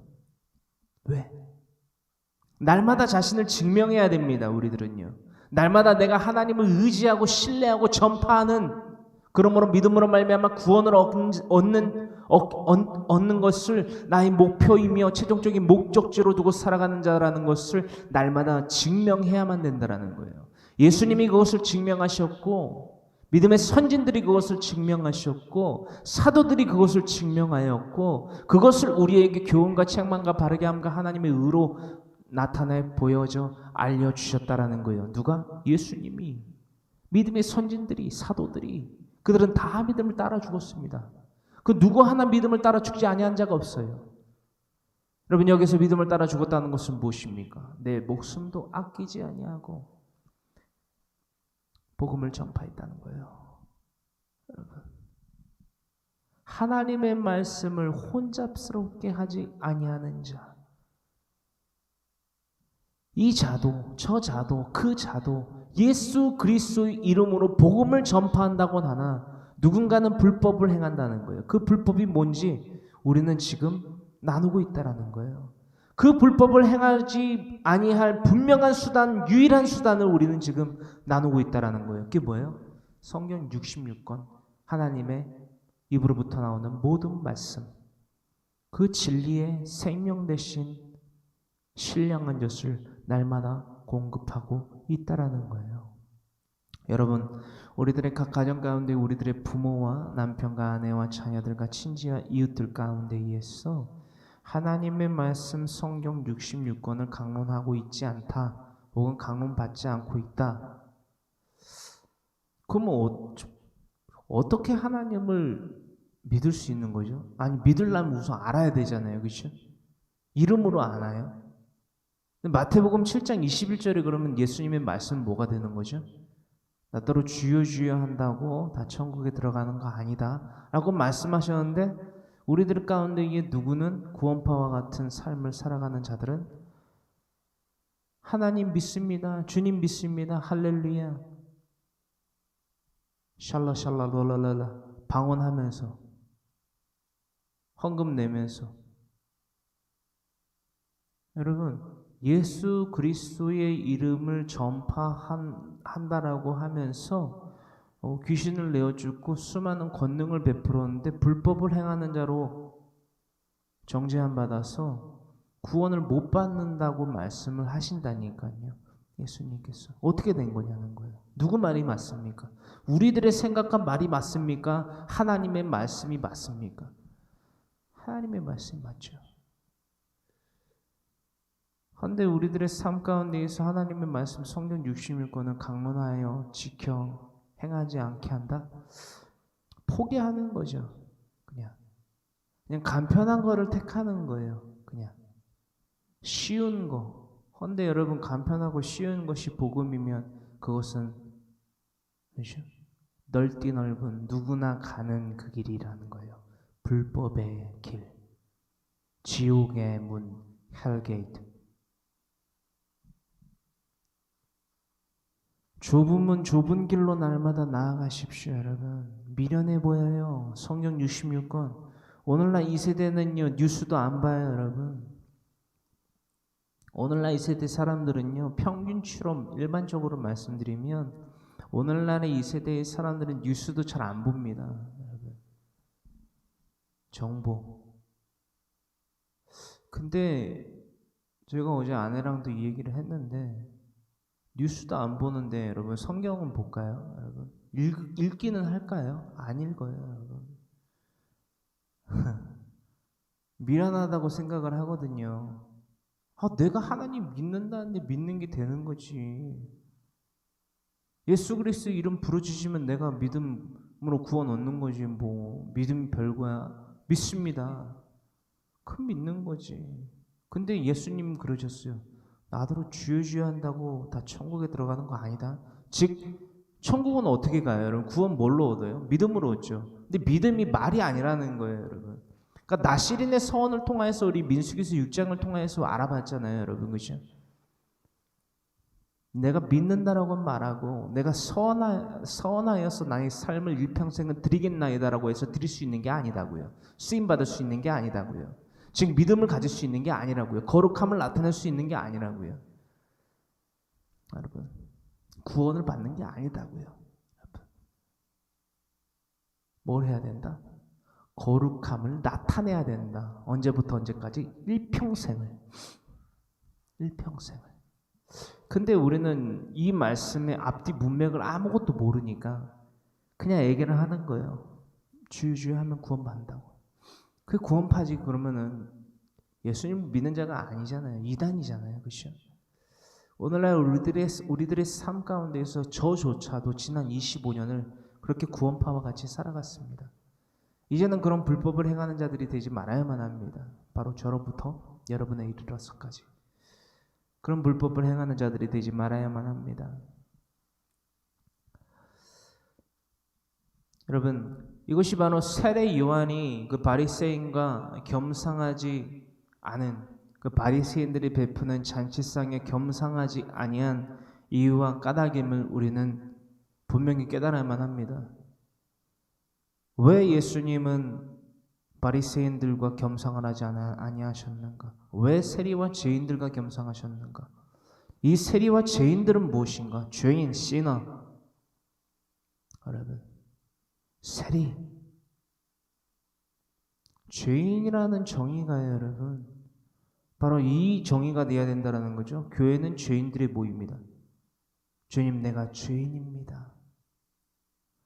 왜? 날마다 자신을 증명해야 됩니다. 우리들은요. 날마다 내가 하나님을 의지하고 신뢰하고 전파하는, 그러므로 믿음으로 말미암아 구원을 얻는 것을 나의 목표이며 최종적인 목적지로 두고 살아가는 자라는 것을 날마다 증명해야만 된다라는 거예요. 예수님이 그것을 증명하셨고, 믿음의 선진들이 그것을 증명하셨고, 사도들이 그것을 증명하였고, 그것을 우리에게 교훈과 책망과 바르게 함과 하나님의 의로 나타내 보여져 알려주셨다라는 거예요. 누가? 예수님이. 믿음의 선진들이, 사도들이, 그들은 다 믿음을 따라 죽었습니다. 그 누구 하나 믿음을 따라 죽지 아니한 자가 없어요. 여러분, 여기서 믿음을 따라 죽었다는 것은 무엇입니까? 내 목숨도 아끼지 아니하고 복음을 전파했다는 거예요. 여러분, 하나님의 말씀을 혼잡스럽게 하지 아니하는 자, 이 자도 저 자도 그 자도 예수 그리스도의 이름으로 복음을 전파한다고 하나 누군가는 불법을 행한다는 거예요. 그 불법이 뭔지 우리는 지금 나누고 있다라는 거예요. 그 불법을 행하지 아니할 분명한 수단, 유일한 수단을 우리는 지금 나누고 있다라는 거예요. 그게 뭐예요? 성경 66권, 하나님의 입으로부터 나오는 모든 말씀, 그 진리의 생명 대신 신령한 것을 날마다 공급하고 있다라는 거예요. 여러분, 우리들의 각 가정 가운데 우리들의 부모와 남편과 아내와 자녀들과 친지와 이웃들 가운데에서 하나님의 말씀 성경 66권을 강론하고 있지 않다, 혹은 강론받지 않고 있다. 그럼 어떻게 하나님을 믿을 수 있는 거죠? 아니, 믿으려면 우선 알아야 되잖아요. 그렇죠? 이름으로 아나요? 마태복음 7장 21절에 그러면 예수님의 말씀은 뭐가 되는 거죠? 나더러 주여 주여 한다고 다 천국에 들어가는 거 아니다 라고 말씀하셨는데, 우리들 가운데에 누구는 구원파와 같은 삶을 살아가는 자들은 하나님 믿습니다, 주님 믿습니다, 할렐루야, 샬라샬라 롤랄랄라 방언하면서 헌금 내면서, 여러분, 예수 그리스도의 이름을 전파한다라고 하면서 귀신을 내어주고 수많은 권능을 베풀었는데 불법을 행하는 자로 정죄함 받아서 구원을 못 받는다고 말씀을 하신다니까요. 예수님께서. 어떻게 된 거냐는 거예요. 누구 말이 맞습니까? 우리들의 생각과 말이 맞습니까? 하나님의 말씀이 맞습니까? 하나님의 말씀이 맞죠. 그런데 우리들의 삶 가운데에서 하나님의 말씀 성경 66권을 강론하여 지켜 행하지 않게 한다? 포기하는 거죠. 그냥 간편한 거를 택하는 거예요. 그냥 쉬운 거. 그런데 여러분, 간편하고 쉬운 것이 복음이면 그것은 그렇죠? 넓디 넓은 누구나 가는 그 길이라는 거예요. 불법의 길, 지옥의 문, 헬게이트. 좁은 문, 좁은 길로 날마다 나아가십시오, 여러분. 미련해 보여요. 성경 66권. 오늘날 이 세대는요, 뉴스도 안 봐요, 여러분. 오늘날 이 세대 사람들은요, 평균치로 일반적으로 말씀드리면 오늘날의 이 세대의 사람들은 뉴스도 잘 안 봅니다, 여러분. 정보. 근데 제가 어제 아내랑도 이 얘기를 했는데 뉴스도 안 보는데 여러분 성경은 볼까요? 여러분 읽기는 할까요? 안 읽어요, 여러분. 미련하다고 생각을 하거든요. 내가 하나님 믿는다는데 믿는 게 되는 거지. 예수 그리스도 이름 부르주시면 내가 믿음으로 구원 얻는 거지. 뭐 믿음 별거야. 믿습니다. 큰 믿는 거지. 근데 예수님 그러셨어요. 나더러 주여 주여 한다고 다 천국에 들어가는 거 아니다. 즉 천국은 어떻게 가요, 여러분? 구원 뭘로 얻어요? 믿음으로 얻죠. 근데 믿음이 말이 아니라는 거예요, 여러분. 그러니까 나시린의 서원을 통해서 우리 민수기서 6장을 통해서 알아봤잖아요, 여러분. 그죠? 내가 믿는다라고 말하고 내가 서원하여서 나의 삶을 일평생은 드리겠나이다라고 해서 드릴 수 있는 게 아니다고요. 쓰임받을 수 있는 게 아니다고요. 즉 믿음을 가질 수 있는 게 아니라고요. 거룩함을 나타낼 수 있는 게 아니라고요. 여러분, 구원을 받는 게 아니다고요. 여러분. 뭘 해야 된다? 거룩함을 나타내야 된다. 언제부터 언제까지? 일평생을. 근데 우리는 이 말씀의 앞뒤 문맥을 아무것도 모르니까 그냥 얘기를 하는 거예요. 주여 하면 구원받는다고. 그 구원파지 그러면은 예수님 믿는 자가 아니잖아요. 이단이잖아요. 그렇죠? 오늘날 우리들의 삶 가운데에서 저조차도 지난 25년을 그렇게 구원파와 같이 살아갔습니다. 이제는 그런 불법을 행하는 자들이 되지 말아야만 합니다. 바로 저로부터 여러분에 이르러서까지. 그런 불법을 행하는 자들이 되지 말아야만 합니다. 여러분, 이것이 바로 세례 요한이 그 바리새인과 겸상하지 않은 그 바리새인들이 베푸는 잔치상에 겸상하지 아니한 이유와 까닭임을 우리는 분명히 깨달아야만 합니다. 왜 예수님은 바리새인들과 겸상을 하지 아니하셨는가? 왜 세리와 죄인들과 겸상하셨는가? 이 세리와 죄인들은 무엇인가? 죄인, 시너. 여러분, 세리. 죄인이라는 정의가요, 여러분. 바로 이 정의가 돼야 된다는 거죠. 교회는 죄인들의 모임이다. 주님, 내가 죄인입니다.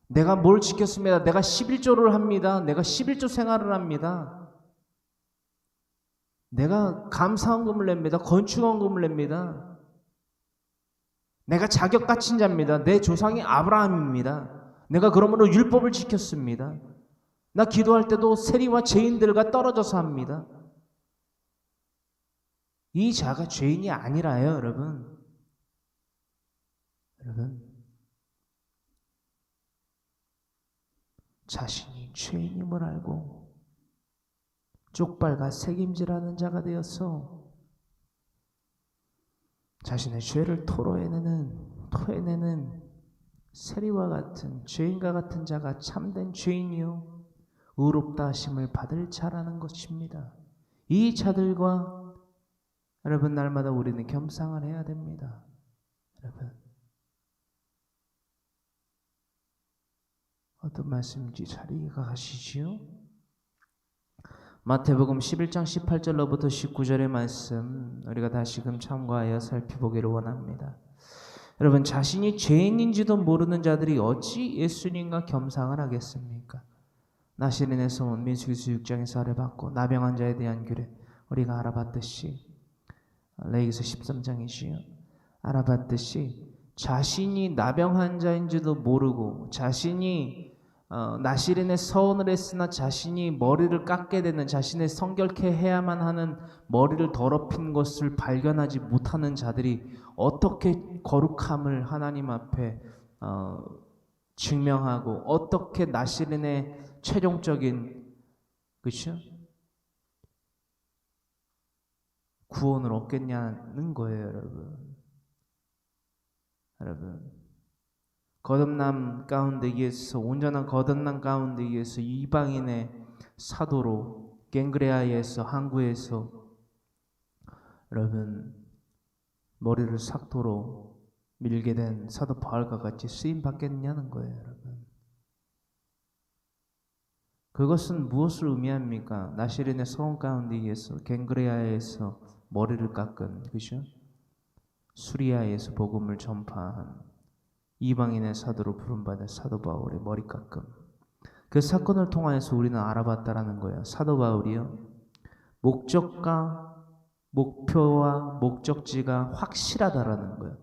내가 뭘 지켰습니다. 내가 11조를 합니다. 내가 11조 생활을 합니다. 내가 감사헌금을 냅니다. 건축헌금을 냅니다. 내가 자격 갖춘 자입니다. 내 조상이 아브라함입니다. 내가 그러므로 율법을 지켰습니다. 나 기도할 때도 세리와 죄인들과 떨어져서 합니다. 이 자가 죄인이 아니라요, 여러분. 자신이 죄인임을 알고 쪽발과 책임지라는 자가 되어서 자신의 죄를 토해내는 세리와 같은 죄인과 같은 자가 참된 죄인이요 의롭다 하심을 받을 자라는 것입니다. 이 자들과 여러분 날마다 우리는 겸상을 해야 됩니다. 여러분, 어떤 말씀인지 잘 이해가 가시지요? 마태복음 11장 18절로부터 19절의 말씀 우리가 다시금 참고하여 살펴보기를 원합니다. 여러분, 자신이 죄인인지도 모르는 자들이 어찌 예수님과 겸상을 하겠습니까? 나시린에서 온 민수기서 6장에서 아뢰받고 나병한 자에 대한 규례 우리가 알아봤듯이, 레위기서 13장이지요. 알아봤듯이 자신이 나병한 자인지도 모르고 자신이 나시린에 서원을 했으나 자신이 머리를 깎게 되는, 자신의 성결케 해야만 하는 머리를 더럽힌 것을 발견하지 못하는 자들이 어떻게 거룩함을 하나님 앞에 증명하고 어떻게 나시린의 최종적인, 그렇죠? 구원을 얻겠냐는 거예요, 여러분. 거듭남 가운데에서, 온전한 거듭남 가운데에서 이방인의 사도로 갱그레아에서, 항구에서 여러분 머리를 삭도로 밀게 된 사도 바울과 같이 쓰임 받겠냐는 거예요, 여러분. 그것은 무엇을 의미합니까? 나시린의 서원 가운데에서, 갱그레아에서 머리를 깎은, 그죠? 수리아에서 복음을 전파한 이방인의 사도로 부름받은 사도 바울의 머리 깎음. 그 사건을 통하여서 우리는 알아봤다라는 거예요. 사도 바울이요, 목적과 목표와 목적지가 확실하다라는 거예요.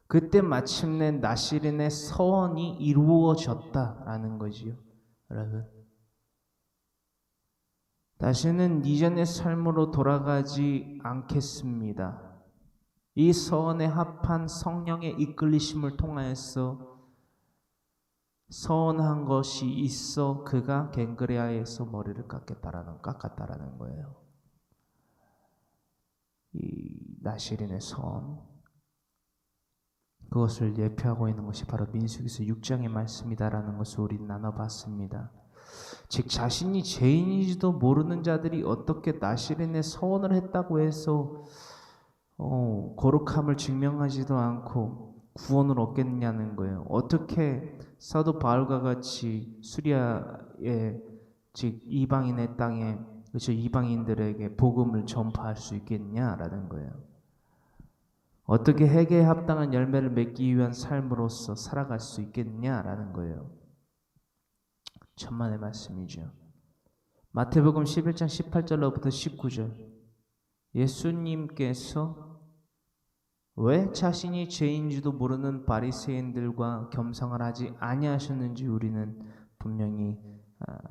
그때 마침내 나시린의 서원이 이루어졌다라는 거지요, 여러분. 다시는 이전의 삶으로 돌아가지 않겠습니다. 이 서원에 합한 성령의 이끌리심을 통하여서 서원한 것이 있어 그가 갱그레아에서 머리를 깎았다라는 거예요. 이 나시린의 서원, 그것을 예표하고 있는 것이 바로 민수기서 6장의 말씀이다라는 것을 우리는 나눠봤습니다. 즉, 자신이 죄인인지도 모르는 자들이 어떻게 나시린의 서원을 했다고 해서 거룩함을 증명하지도 않고 구원을 얻겠냐는 거예요. 어떻게 사도 바울과 같이 수리아의, 즉 이방인의 땅에, 그렇죠, 이방인들에게 복음을 전파할 수 있겠냐라는 거예요. 어떻게 회개에 합당한 열매를 맺기 위한 삶으로서 살아갈 수 있겠냐라는 거예요. 천만의 말씀이죠. 마태복음 11장 18절로부터 19절, 예수님께서 왜 자신이 죄인지도 모르는 바리새인들과 겸상을 하지 아니하셨는지 우리는 분명히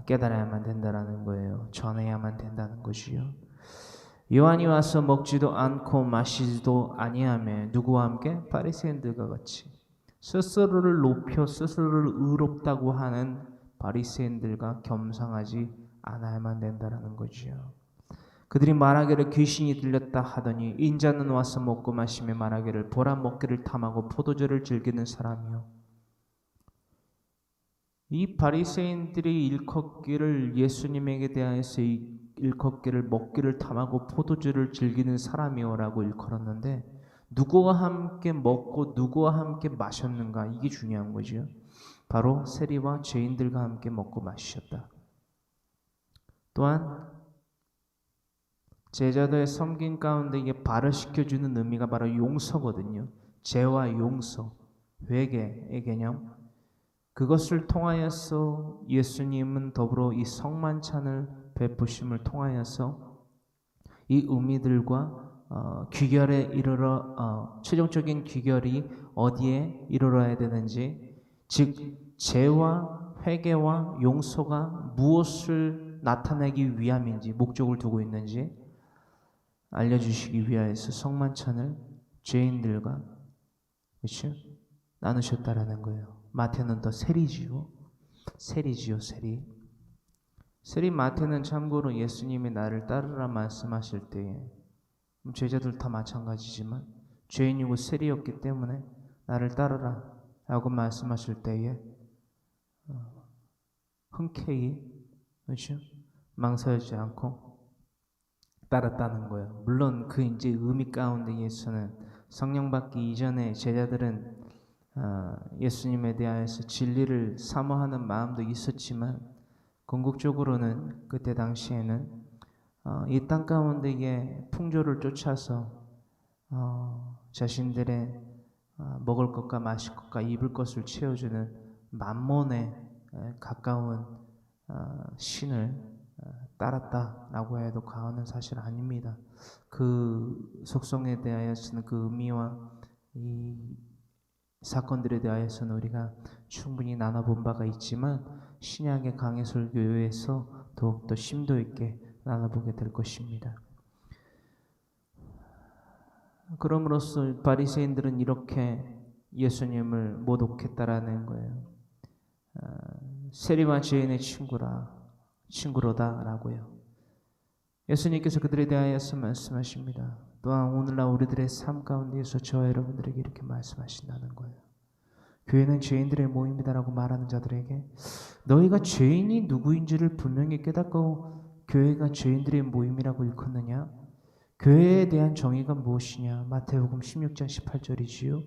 깨달아야만 된다는 거예요. 전해야만 된다는 것이요. 요한이 와서 먹지도 않고 마시지도 아니하며 누구와 함께? 바리새인들과 같이 스스로를 높여 스스로를 의롭다고 하는 바리새인들과 겸상하지 않아야만 된다는 거지요. 그들이 말하기를 귀신이 들렸다 하더니 인자는 와서 먹고 마시며 말하기를 보라, 먹기를 탐하고 포도주를 즐기는 사람이요. 이 바리새인들이 일컫기를, 예수님에게 대하여서 일컫기를 먹기를 탐하고 포도주를 즐기는 사람이요라고 일컬었는데, 누구와 함께 먹고 누구와 함께 마셨는가, 이게 중요한 거죠. 바로 세리와 죄인들과 함께 먹고 마셨다. 또한 제자들의 섬긴 가운데 이게 발효시켜주는 의미가 바로 용서거든요. 죄와 용서, 회개의 개념. 그것을 통하여서 예수님은 더불어 이 성만찬을 베푸심을 통하여서 이 의미들과 귀결에 이르러 최종적인 귀결이 어디에 이르러야 되는지, 즉 죄와 회개와 용서가 무엇을 나타내기 위함인지, 목적을 두고 있는지 알려주시기 위하여서 성만찬을 죄인들과, 그렇죠? 나누셨다라는 거예요. 마태는 더 세리지요. 세리. 마태는 참고로 예수님이 나를 따르라 말씀하실 때에, 제자들 다 마찬가지지만 죄인이고 세리였기 때문에 나를 따르라 라고 말씀하실 때에 흔쾌히, 그렇죠? 망설이지 않고 따랐다는 거예요. 물론 그 이제 의미 가운데에서는 성령 받기 이전에 제자들은 예수님에 대하여서 진리를 사모하는 마음도 있었지만 궁극적으로는 그때 당시에는 이 땅 가운데에 풍조를 쫓아서 자신들의 먹을 것과 마실 것과 입을 것을 채워주는 만몬에 가까운 신을 따랐다라고 해도 과언은 사실 아닙니다. 그 속성에 대하여서는 그 의미와 이 사건들에 대하여서는 우리가 충분히 나눠본 바가 있지만 신약의 강해설교회에서 더욱더 심도 있게 나눠보게 될 것입니다. 그럼으로써 바리새인들은 이렇게 예수님을 모독했다라는 거예요. 세리와 죄인의 친구로다라고요. 예수님께서 그들에 대하여서 말씀하십니다. 또한 오늘날 우리들의 삶 가운데에서 저와 여러분들에게 이렇게 말씀하신다는 거예요. 교회는 죄인들의 모임이다라고 말하는 자들에게 너희가 죄인이 누구인지를 분명히 깨닫고 교회가 죄인들의 모임이라고 일컫느냐? 교회에 대한 정의가 무엇이냐? 마태복음 16장 18절이지요.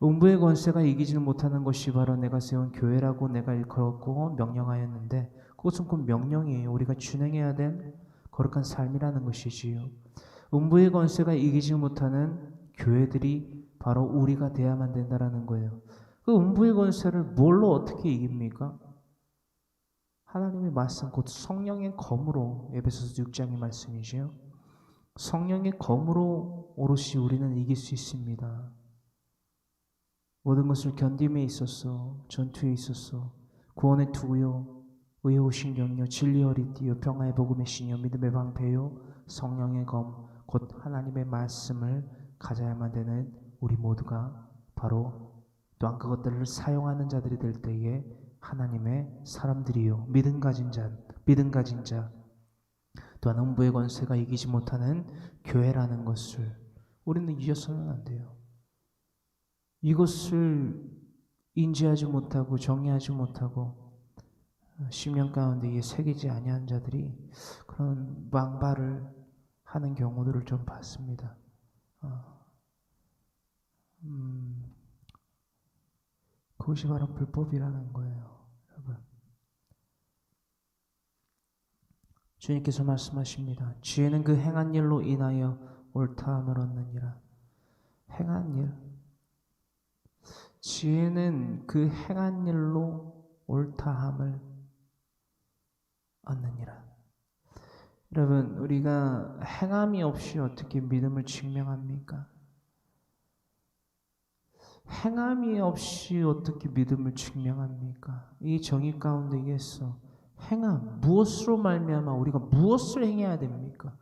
음부의 권세가 이기지는 못하는 것이 바로 내가 세운 교회라고 내가 일컬었고 명령하였는데 그것은 곧 명령이에요. 우리가 준행해야 될 거룩한 삶이라는 것이지요. 음부의 권세가 이기지 못하는 교회들이 바로 우리가 돼야만 된다라는 거예요. 그 음부의 권세를 뭘로 어떻게 이깁니까? 하나님의 말씀 곧 성령의 검으로, 에베소서 6장의 말씀이지요. 성령의 검으로 오롯이 우리는 이길 수 있습니다. 모든 것을 견딤에 있어서, 전투에 있어서, 구원의 투구요, 의의 신경요, 진리의 허리띠요, 평화의 복음의 신이요, 믿음의 방패요, 성령의 검, 곧 하나님의 말씀을 가져야만 되는 우리 모두가 바로 또한 그것들을 사용하는 자들이 될 때에 하나님의 사람들이요, 믿음 가진 자, 또한 음부의 권세가 이기지 못하는 교회라는 것을 우리는 잊어서는 안 돼요. 이것을 인지하지 못하고 정의하지 못하고 심령 가운데 새기지 아니한 자들이 그런 망발을 하는 경우들을 좀 봤습니다. 그것이 바로 불법이라는 거예요, 여러분. 주님께서 말씀하십니다. 지혜는 그 행한 일로 인하여 옳다함을 얻느니라. 행한 일. 지혜는 그 행한 일로 옳다함을 얻느니라. 여러분, 우리가 행함이 없이 어떻게 믿음을 증명합니까? 행함이 없이 어떻게 믿음을 증명합니까? 이 정의 가운데에서 행함, 무엇으로 말미암아 우리가 무엇을 행해야 됩니까?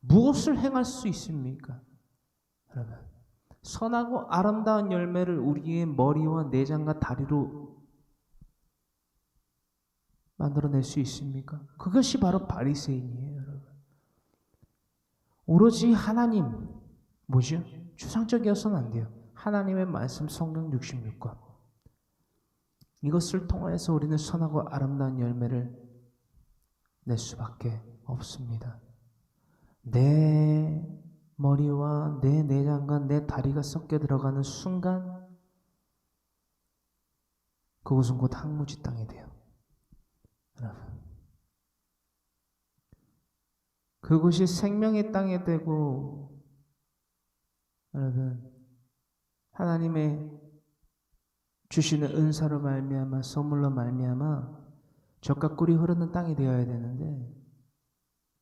무엇을 행할 수 있습니까? 여러분, 선하고 아름다운 열매를 우리의 머리와 내장과 다리로 만들어낼 수 있습니까? 그것이 바로 바리새인이에요, 여러분. 오로지 하나님, 뭐죠? 추상적이어서는 안 돼요. 하나님의 말씀, 성경 66권. 이것을 통해서 우리는 선하고 아름다운 열매를 낼 수밖에 없습니다. 내 머리와 내 내장과 내 다리가 섞여 들어가는 순간 그곳은 곧 항무지 땅이 돼요. 여러분, 그곳이 생명의 땅이 되고, 여러분, 하나님의 주시는 은사로 말미암아, 선물로 말미암아 젖과 꿀이 흐르는 땅이 되어야 되는데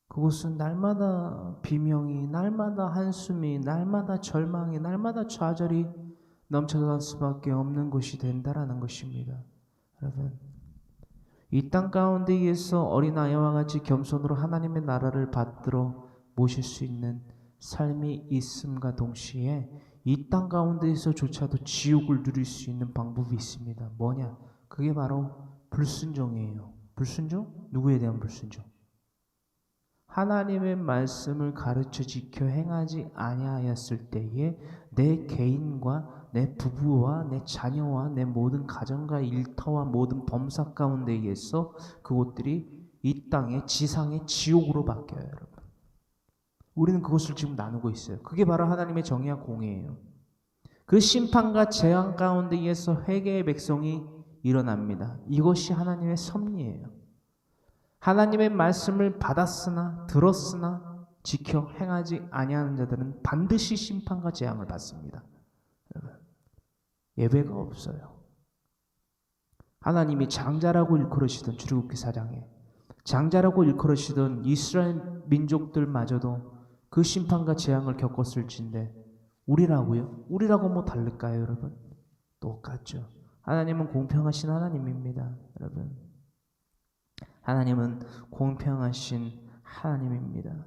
그곳은 날마다 비명이, 날마다 한숨이, 날마다 절망이, 날마다 좌절이 넘쳐날 수밖에 없는 곳이 된다라는 것입니다. 여러분, 이 땅 가운데에서 어린아이와 같이 겸손으로 하나님의 나라를 받들어 모실 수 있는 삶이 있음과 동시에 이 땅 가운데에서조차도 지옥을 누릴 수 있는 방법이 있습니다. 뭐냐? 그게 바로 불순종이에요. 불순종? 누구에 대한 불순종? 하나님의 말씀을 가르쳐 지켜 행하지 아니하였을 때에 내 개인과 내 부부와 내 자녀와 내 모든 가정과 일터와 모든 범사 가운데에서 그것들이 이 땅의 지상의 지옥으로 바뀌어요, 여러분. 우리는 그것을 지금 나누고 있어요. 그게 바로 하나님의 정의와 공의예요. 그 심판과 재앙 가운데에서 회개의 백성이 일어납니다. 이것이 하나님의 섭리예요. 하나님의 말씀을 받았으나 들었으나 지켜 행하지 아니하는 자들은 반드시 심판과 재앙을 받습니다. 예외가 없어요. 하나님이 장자라고 일컬으시던 출애굽기 4장에 장자라고 일컬으시던 이스라엘 민족들마저도 그 심판과 재앙을 겪었을진데 우리라고요? 우리라고 뭐 다를까요, 여러분? 똑같죠. 하나님은 공평하신 하나님입니다, 여러분. 하나님은 공평하신 하나님입니다.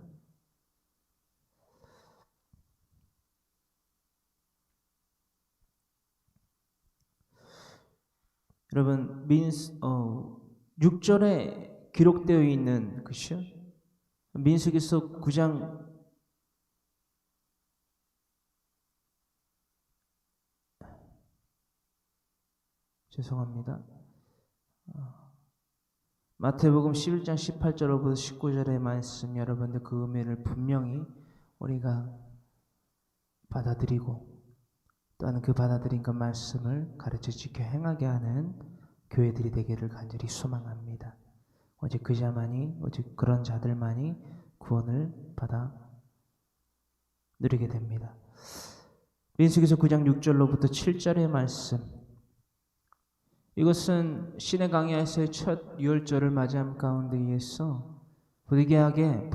여러분, 6절에 기록되어 있는 그죠? 민수기서 9장 죄송합니다. 마태복음 11장 18절로부터 19절의 말씀, 여러분들 그 의미를 분명히 우리가 받아들이고 또한 그 받아들인 그 말씀을 가르쳐 지켜 행하게 하는 교회들이 되기를 간절히 소망합니다. 오직 그 자만이, 오직 그런 자들만이 구원을 받아 누리게 됩니다. 민수기서 9장 6절로부터 7절의 말씀, 이것은 신의 강야에서의 첫 유월절을 맞이함 가운데에서 부득이하게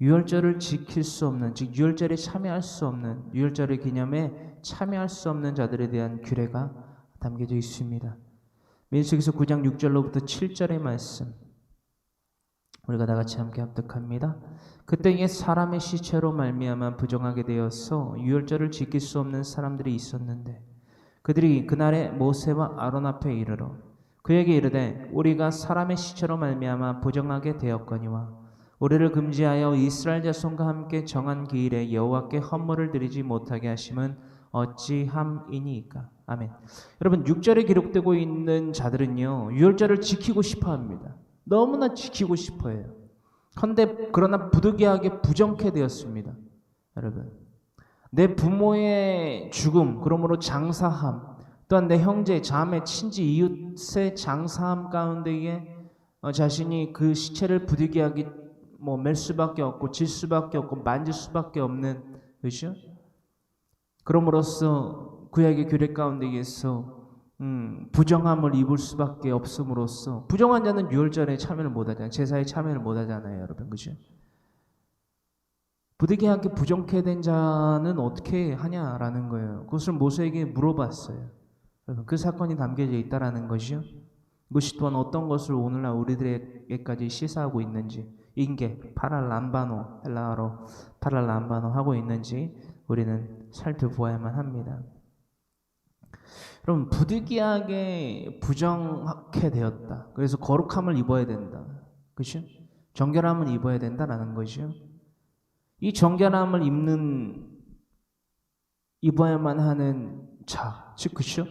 유월절을 지킬 수 없는, 즉 유월절에 참여할 수 없는, 유월절의 기념에 참여할 수 없는 자들에 대한 규례가 담겨져 있습니다. 민수기서 9장 6절로부터 7절의 말씀, 우리가 다 같이 함께 합독합니다. 그때에 사람의 시체로 말미암아 부정하게 되어서 유월절을 지킬 수 없는 사람들이 있었는데 그들이 그날에 모세와 아론 앞에 이르러 그에게 이르되 우리가 사람의 시체로 말미암아 부정하게 되었거니와 우리를 금지하여 이스라엘 자손과 함께 정한 기일에 여호와께 헌물을 드리지 못하게 하심은 어찌함이니이까. 아멘. 여러분, 6절에 기록되고 있는 자들은요, 유월절을 지키고 싶어 합니다. 너무나 지키고 싶어 해요. 그러나 부득이하게 부정케 되었습니다. 여러분, 내 부모의 죽음, 그러므로 장사함, 또한 내 형제, 자매, 친지, 이웃의 장사함 가운데에 자신이 그 시체를 부득이하게 맬 수밖에 없고 질 수밖에 없고 만질 수밖에 없는, 그렇죠? 그럼으로써 구약의 규례 가운데에서 부정함을 입을 수밖에 없음으로써 부정한 자는 유월절에 참여를 못하잖아요. 제사에 참여를 못하잖아요, 여러분, 그렇죠? 부득이하게 부정케 된 자는 어떻게 하냐라는 거예요. 그것을 모세에게 물어봤어요. 여러분, 그 사건이 담겨져 있다라는 것이요. 이것이 또한 어떤 것을 오늘날 우리들에게까지 시사하고 있는지, 인계, 파랄람바노, 헬라어로 파랄람바노 하고 있는지 우리는 살펴보아야만 합니다. 여러분, 부득이하게 부정하게 되었다. 그래서 거룩함을 입어야 된다. 그렇죠? 정결함을 입어야 된다라는 것이요. 이 정결함을 입어야만 하는 자, 즉 그렇죠?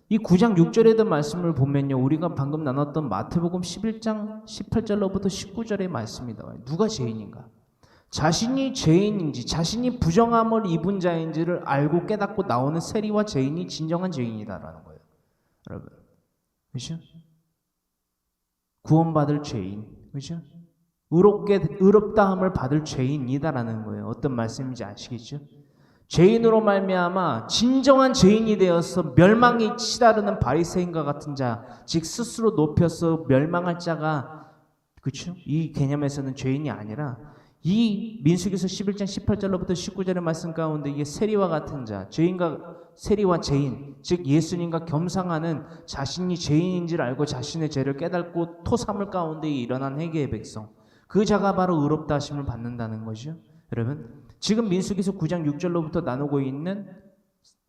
이 9장 6절에도 말씀을 보면요, 우리가 방금 나눴던 마태복음 11장 18절로부터 19절의 말씀이 나와요. 누가 죄인인가? 자신이 죄인인지, 자신이 부정함을 입은 자인지를 알고 깨닫고 나오는 세리와 죄인이 진정한 죄인이다라는 거예요. 여러분, 그렇죠? 구원받을 죄인, 그렇죠? 의롭다함을 받을 죄인이다라는 거예요. 어떤 말씀인지 아시겠죠? 죄인으로 말미암아 진정한 죄인이 되어서 멸망이 치다르는 바리새인과 같은 자, 즉 스스로 높여서 멸망할 자가, 그렇죠? 이 개념에서는 죄인이 아니라 이 민수기서 11장 18절로부터 19절의 말씀 가운데 이게 세리와 같은 자, 죄인과 세리와 죄인, 즉 예수님과 겸상하는 자신이 죄인인지를 알고 자신의 죄를 깨닫고 토사물 가운데 일어난 회개의 백성, 그 자가 바로 의롭다 하심을 받는다는 것이죠. 여러분, 지금 민수기서 9장 6절로부터 나누고 있는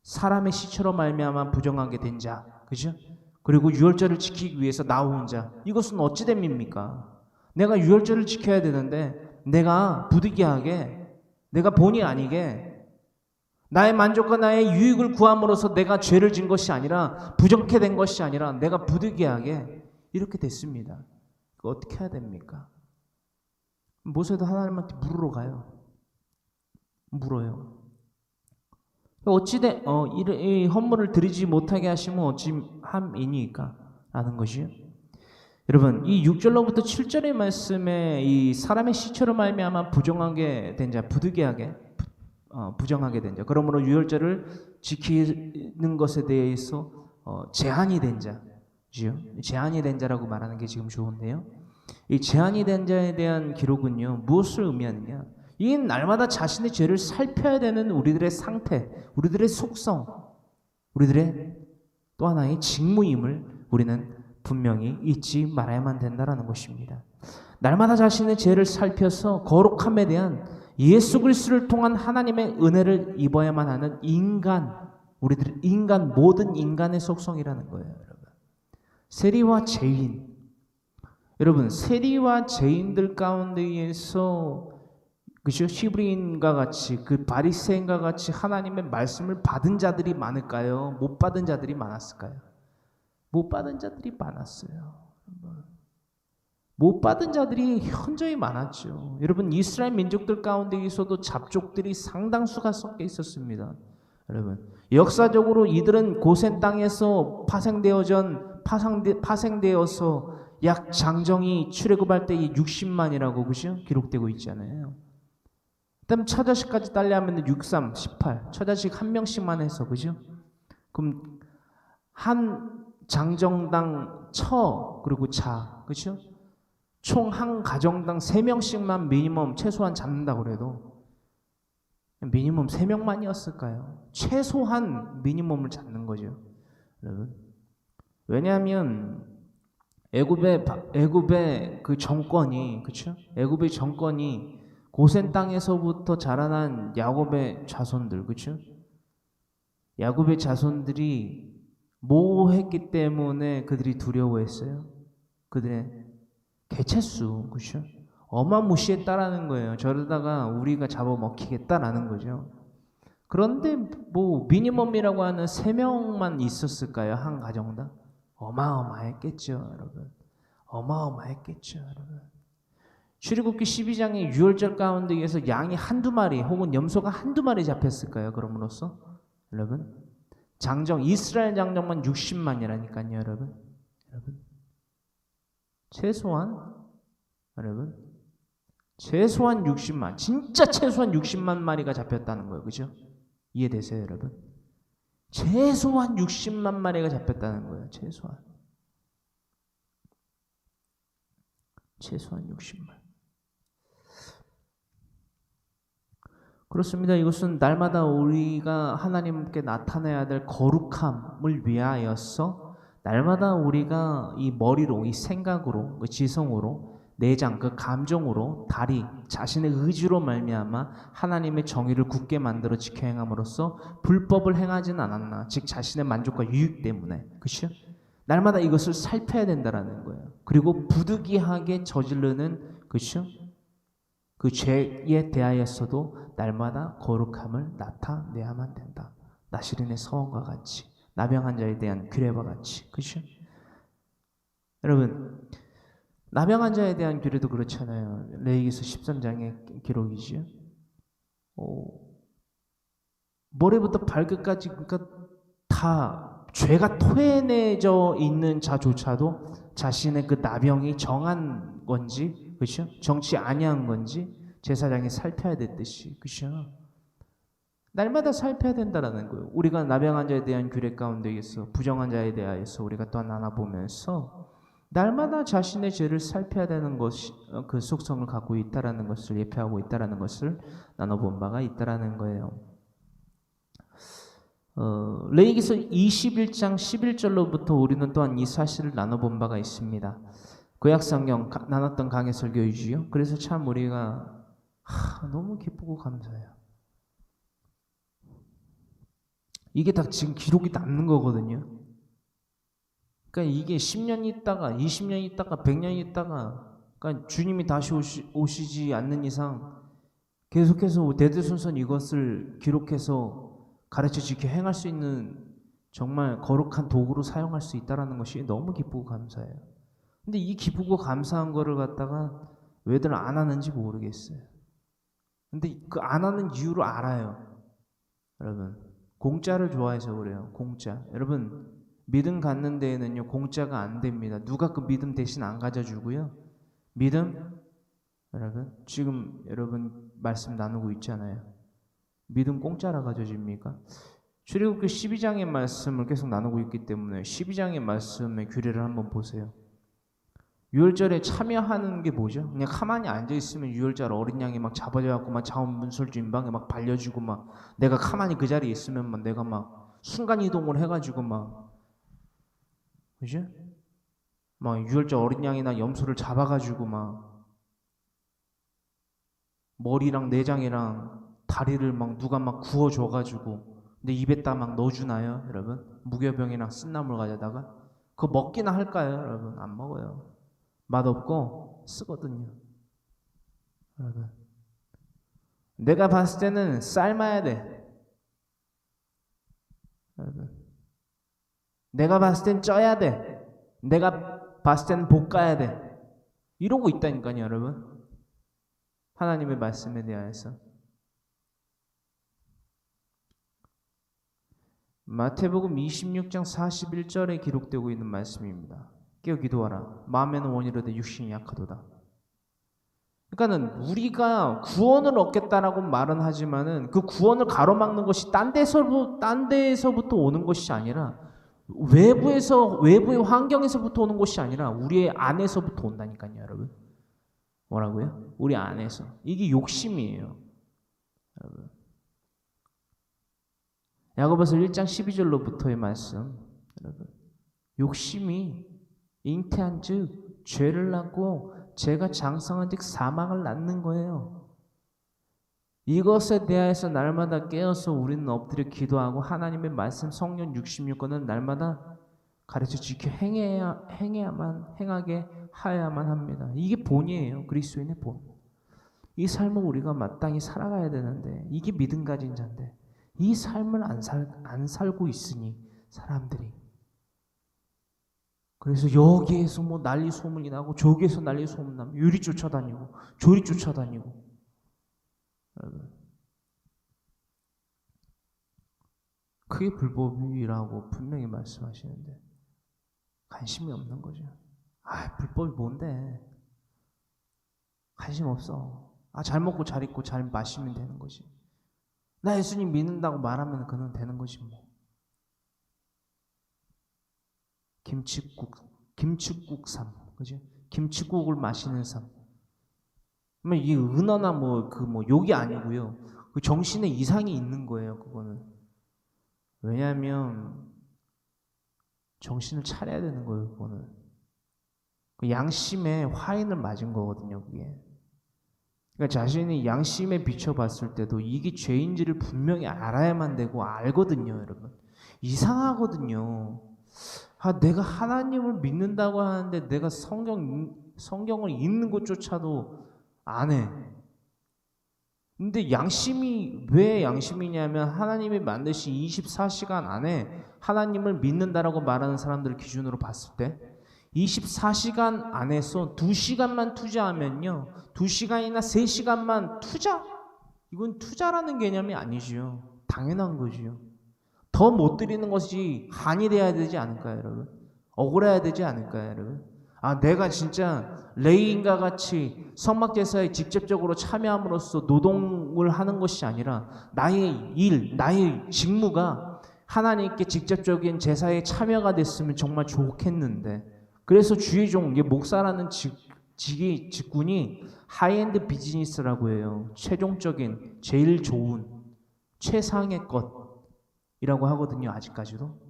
사람의 시체로 말미암아 부정하게 된 자, 그죠? 그리고 유월절을 지키기 위해서 나온 자, 이것은 어찌 됨입니까? 내가 유월절을 지켜야 되는데 내가 부득이하게, 내가 본의 아니게 나의 만족과 나의 유익을 구함으로써 내가 죄를 진 것이 아니라, 부정케 된 것이 아니라 내가 부득이하게 이렇게 됐습니다. 어떻게 해야 됩니까? 모세도 하나님한테 물으러 가요. 물어요. 이 헌물을 드리지 못하게 하시면 어찌함이니까? 라는 것이요. 여러분, 이 6절로부터 7절의 말씀에 이 사람의 시체로 말미암아 부정하게 된 자, 부정하게 된 자, 그러므로 유월절을 지키는 것에 대해서 제한이 된 자죠. 제한이 된 자라고 말하는 게 지금 좋은데요. 이 제한이 된 자에 대한 기록은요, 무엇을 의미하느냐? 이 날마다 자신의 죄를 살펴야 되는 우리들의 상태, 우리들의 속성, 우리들의 또 하나의 직무임을 우리는 분명히 잊지 말아야만 된다는 것입니다. 날마다 자신의 죄를 살펴서 거룩함에 대한 예수 그리스도를 통한 하나님의 은혜를 입어야만 하는 우리들 모든 인간의 속성이라는 거예요, 여러분. 세리와 죄인, 여러분, 세리와 죄인들 가운데에서 그죠? 히브리인과 같이 그 바리새인과 같이 하나님의 말씀을 받은 자들이 많을까요? 못 받은 자들이 많았을까요? 못 받은 자들이 많았어요. 못 받은 자들이 현저히 많았죠. 여러분, 이스라엘 민족들 가운데에서도 잡족들이 상당수가 섞여 있었습니다. 여러분, 역사적으로 이들은 고센 땅에서 파생되어서 약 장정이 출애굽할 때 60만이라고 그죠? 기록되고 있잖아요. 그다음 처자식까지 딸려하면 63, 18. 처자식 한 명씩만 해서 그죠? 그럼 한 장정당 그리고 그죠? 총 한 가정당 3명씩만 미니멈 최소한 잡는다고 그래도 미니멈 3명만이었을까요? 최소한 미니멈을 잡는 거죠, 여러분. 왜냐하면 애굽의 그 정권이 그렇죠? 애굽의 정권이 고센 땅에서부터 자라난 야곱의 자손들, 그렇죠? 야곱의 자손들이 모호했기 때문에 그들이 두려워했어요. 그들의 개체수, 그렇죠? 어마무시했다라는 거예요. 저러다가 우리가 잡아먹히겠다라는 거죠. 그런데 뭐 미니멈이라고 하는 3명만 있었을까요? 한 가정당? 어마어마했겠죠, 여러분. 어마어마했겠죠, 여러분. 출애굽기 12장의 6월절 가운데에서 양이 한두 마리 혹은 염소가 한두 마리 잡혔을까요? 그럼으로써 여러분, 이스라엘 장정만 60만이라니까요, 여러분. 최소한 60만, 진짜 최소한 60만 마리가 잡혔다는 거예요. 그죠? 이해되세요, 여러분? 최소한 60만 마리가 잡혔다는 거예요. 최소한 60만. 그렇습니다. 이것은 날마다 우리가 하나님께 나타내야 될 거룩함을 위하여서 날마다 우리가 이 머리로, 이 생각으로, 그 지성으로, 내장, 그 감정으로, 자신의 의지로 말미암아 하나님의 정의를 굳게 만들어 지켜 행함으로써 불법을 행하지는 않았나, 즉 자신의 만족과 유익 때문에, 그렇죠? 날마다 이것을 살펴야 된다라는 거예요. 그리고 부득이하게 저지르는, 그렇죠? 그 죄에 대하여서도 날마다 거룩함을 나타내야만 된다. 나시린의 서원과 같이, 나병한 자에 대한 규례와 같이, 그렇죠? 여러분, 나병한 자에 대한 규례도 그렇잖아요. 레위기서 13장의 기록이죠. 머리부터 발끝까지 그러니까 다 죄가 토해내져 있는 자조차도 자신의 그 나병이 정한 건지, 그렇죠? 정치 아니한 건지 제사장이 살펴야 됐듯이, 그렇죠? 날마다 살펴야 된다라는 거예요. 우리가 나병한 자에 대한 규례 가운데에서 부정한 자에 대하여서 우리가 또 나눠보면서 날마다 자신의 죄를 살펴야 되는 것이 그 속성을 갖고 있다라는 것을 예표하고 있다라는 것을 나눠본 바가 있다라는 거예요. 레위기서 21장 11절로부터 우리는 또한 이 사실을 나눠본 바가 있습니다. 구약성경 나눴던 강해 설교이지요. 그래서 참 우리가 너무 기쁘고 감사해요. 이게 다 지금 기록이 남는 거거든요. 그러니까 이게 10년 있다가 20년 있다가 100년 있다가 그러니까 주님이 다시 오시지 않는 이상 계속해서 대대손손 이것을 기록해서 가르쳐 지켜 행할 수 있는 정말 거룩한 도구로 사용할 수 있다는 것이 너무 기쁘고 감사해요. 근데 이 기쁘고 감사한 거를 갖다가 왜들 안 하는지 모르겠어요. 근데 그 안 하는 이유를 알아요. 여러분, 공짜를 좋아해서 그래요. 공짜. 여러분, 믿음 갖는 데에는요 공짜가 안 됩니다. 누가 그 믿음 대신 안 가져주고요. 믿음 여러분 지금 여러분 말씀 나누고 있잖아요. 믿음 공짜라 가져집니까? 출애굽기 12장의 말씀을 계속 나누고 있기 때문에 12장의 말씀의 규례를 한번 보세요. 유월절에 참여하는 게 뭐죠? 그냥 가만히 앉아있으면 유월절 어린 양이 막 잡아져갖고 막 자원문설주 인방에 막 발려주고 막 내가 가만히 그 자리에 있으면 막 내가 막 순간이동을 해가지고 막 그죠? 막 유월절 어린 양이나 염소를 잡아가지고 막 머리랑 내장이랑 다리를 막 누가 막 구워줘가지고 내 입에다 막 넣어주나요, 여러분? 무교병이랑 쓴나물 가져다가 그거 먹기나 할까요, 여러분? 안 먹어요. 맛없고 쓰거든요, 여러분. 내가 봤을 때는 삶아야 돼, 여러분. 내가 봤을 땐 쪄야 돼. 내가 봤을 땐 볶아야 돼. 이러고 있다니까요, 여러분. 하나님의 말씀에 대하여서. 마태복음 26장 41절에 기록되고 있는 말씀입니다. 깨어 기도하라. 마음에는 원이로되 육신이 약하도다. 그러니까는 우리가 구원을 얻겠다라고 말은 하지만은 그 구원을 가로막는 것이 딴 데에서부터 오는 것이 아니라 외부의 환경에서부터 오는 것이 아니라 우리의 안에서부터 온다니까요, 여러분. 뭐라고요? 우리 안에서. 이게 욕심이에요, 여러분. 야고보서 1장 12절로부터의 말씀, 여러분. 욕심이 잉태한 즉 죄를 낳고 죄가 장성한 즉 사망을 낳는 거예요. 이것에 대해서 날마다 깨어서 우리는 엎드려 기도하고 하나님의 말씀 성령 66권을 날마다 가르쳐 지켜 행하게 하여야만 합니다. 이게 본이에요. 그리스도인의 본. 이 삶을 우리가 마땅히 살아가야 되는데 이게 믿음 가진 자인데 이 삶을 안 살고 있으니 사람들이 그래서 여기에서 뭐 난리 소문이 나고 저기에서 난리 소문 나면 요리 쫓아다니고 조리 쫓아다니고 그게 불법이라고 분명히 말씀하시는데 관심이 없는 거죠. 아, 불법이 뭔데? 관심 없어. 아, 잘 먹고 잘 입고 잘 마시면 되는 거지. 나 예수님 믿는다고 말하면 그는 되는 거지 뭐. 김치국 삶, 그죠? 김치국을 마시는 삶. 이게 은어나 욕이 아니고요. 그 정신에 이상이 있는 거예요, 그거는. 왜냐하면 정신을 차려야 되는 거예요, 그거는. 그 양심에 화인을 맞은 거거든요, 그게. 그러니까 자신이 양심에 비춰봤을 때도 이게 죄인지를 분명히 알아야만 되고 알거든요, 여러분. 이상하거든요. 아, 내가 하나님을 믿는다고 하는데 내가 성경을 읽는 것조차도 안 해. 근데 왜 양심이냐면 하나님이 만드신 24시간 안에 하나님을 믿는다라고 말하는 사람들을 기준으로 봤을 때 24시간 안에서 2시간만 투자하면요. 2시간이나 3시간만 이건 투자라는 개념이 아니지요. 당연한 거지요. 더 못 드리는 것이 한이 돼야 되지 않을까요, 여러분? 억울해야 되지 않을까요, 여러분? 아, 내가 진짜 레위인과 같이 성막제사에 직접적으로 참여함으로써 노동을 하는 것이 아니라 나의 직무가 하나님께 직접적인 제사에 참여가 됐으면 정말 좋겠는데 그래서 주의 종, 목사라는 직군이 하이엔드 비즈니스라고 해요. 최종적인, 제일 좋은, 최상의 것이라고 하거든요, 아직까지도.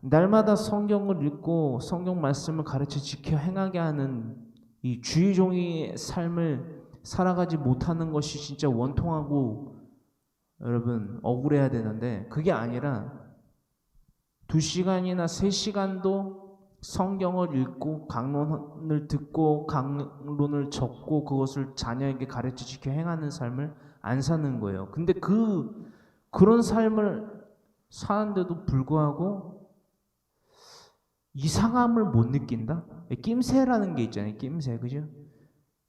날마다 성경을 읽고 성경 말씀을 가르쳐 지켜 행하게 하는 이 주의 종의 삶을 살아가지 못하는 것이 진짜 원통하고 여러분 억울해야 되는데 그게 아니라 2시간이나 3시간도 성경을 읽고 강론을 듣고 강론을 적고 그것을 자녀에게 가르쳐 지켜 행하는 삶을 안 사는 거예요. 근데 그런 삶을 사는데도 불구하고 이상함을 못 느낀다? 낌새라는 게 있잖아요. 낌새, 그죠?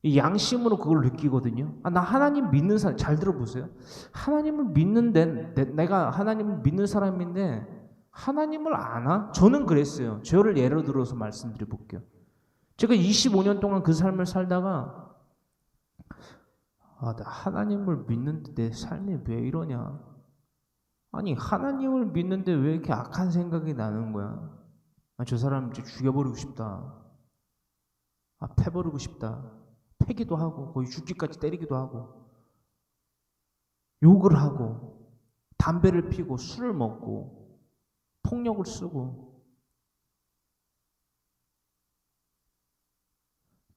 이 양심으로 그걸 느끼거든요. 나 하나님 믿는 사람, 잘 들어보세요. 하나님을 믿는데, 내가 하나님을 믿는 사람인데, 하나님을 아나? 저는 그랬어요. 저를 예로 들어서 말씀드려 볼게요. 제가 25년 동안 그 삶을 살다가, 나 하나님을 믿는데 내 삶이 왜 이러냐? 아니, 하나님을 믿는데 왜 이렇게 악한 생각이 나는 거야? 저 사람 이제 죽여버리고 싶다. 패버리고 싶다. 패기도 하고 거의 죽기까지 때리기도 하고 욕을 하고 담배를 피고 술을 먹고 폭력을 쓰고